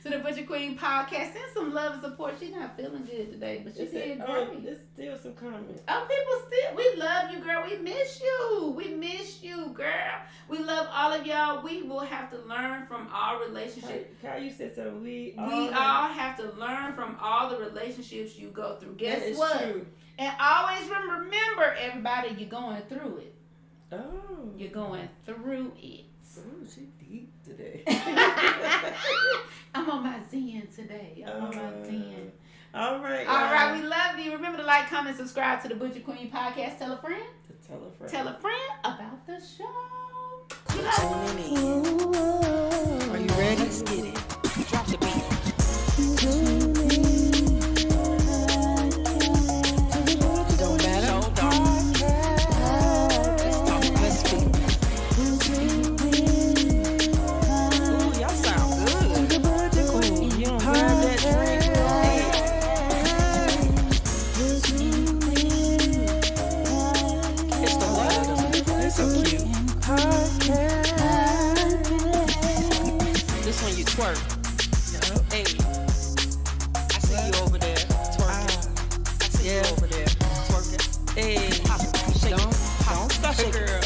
Speaker 2: to the Butcher Queen Podcast. Send some love and support. She's not feeling good today, but she
Speaker 3: It's
Speaker 2: did
Speaker 3: oh,
Speaker 2: great.
Speaker 3: there's still some comments.
Speaker 2: Oh, people still, we love you, girl. We miss you. We miss you, girl. We love all of y'all. We will have to learn from our relationships.
Speaker 3: Kyle, you said something. We
Speaker 2: We all have to learn from all the relationships you go through. Guess
Speaker 3: That is
Speaker 2: what?
Speaker 3: true.
Speaker 2: And always remember, everybody, you're going through it.
Speaker 3: Oh.
Speaker 2: You're going through it.
Speaker 3: Oh, she deep today.
Speaker 2: I'm on my Zen today. I'm on my Zen.
Speaker 3: All right.
Speaker 2: All right, we love you. Remember to like, comment, subscribe to the Butcher Queen Podcast. Tell a friend.
Speaker 3: Tell a friend.
Speaker 2: Tell a friend about the show. We love you.
Speaker 1: Tune in. Are you ready? Let's get it. Drop the beat. It don't matter. Hold on. Let's talk. Let's speak. Ooh, y'all sound good. Ooh, you don't grab that drink. It's the what? They're so cute. This one you twerk. Hey, I see you over there twerking. I see you over there twerking. Hey, shake it. Don't stop, girl.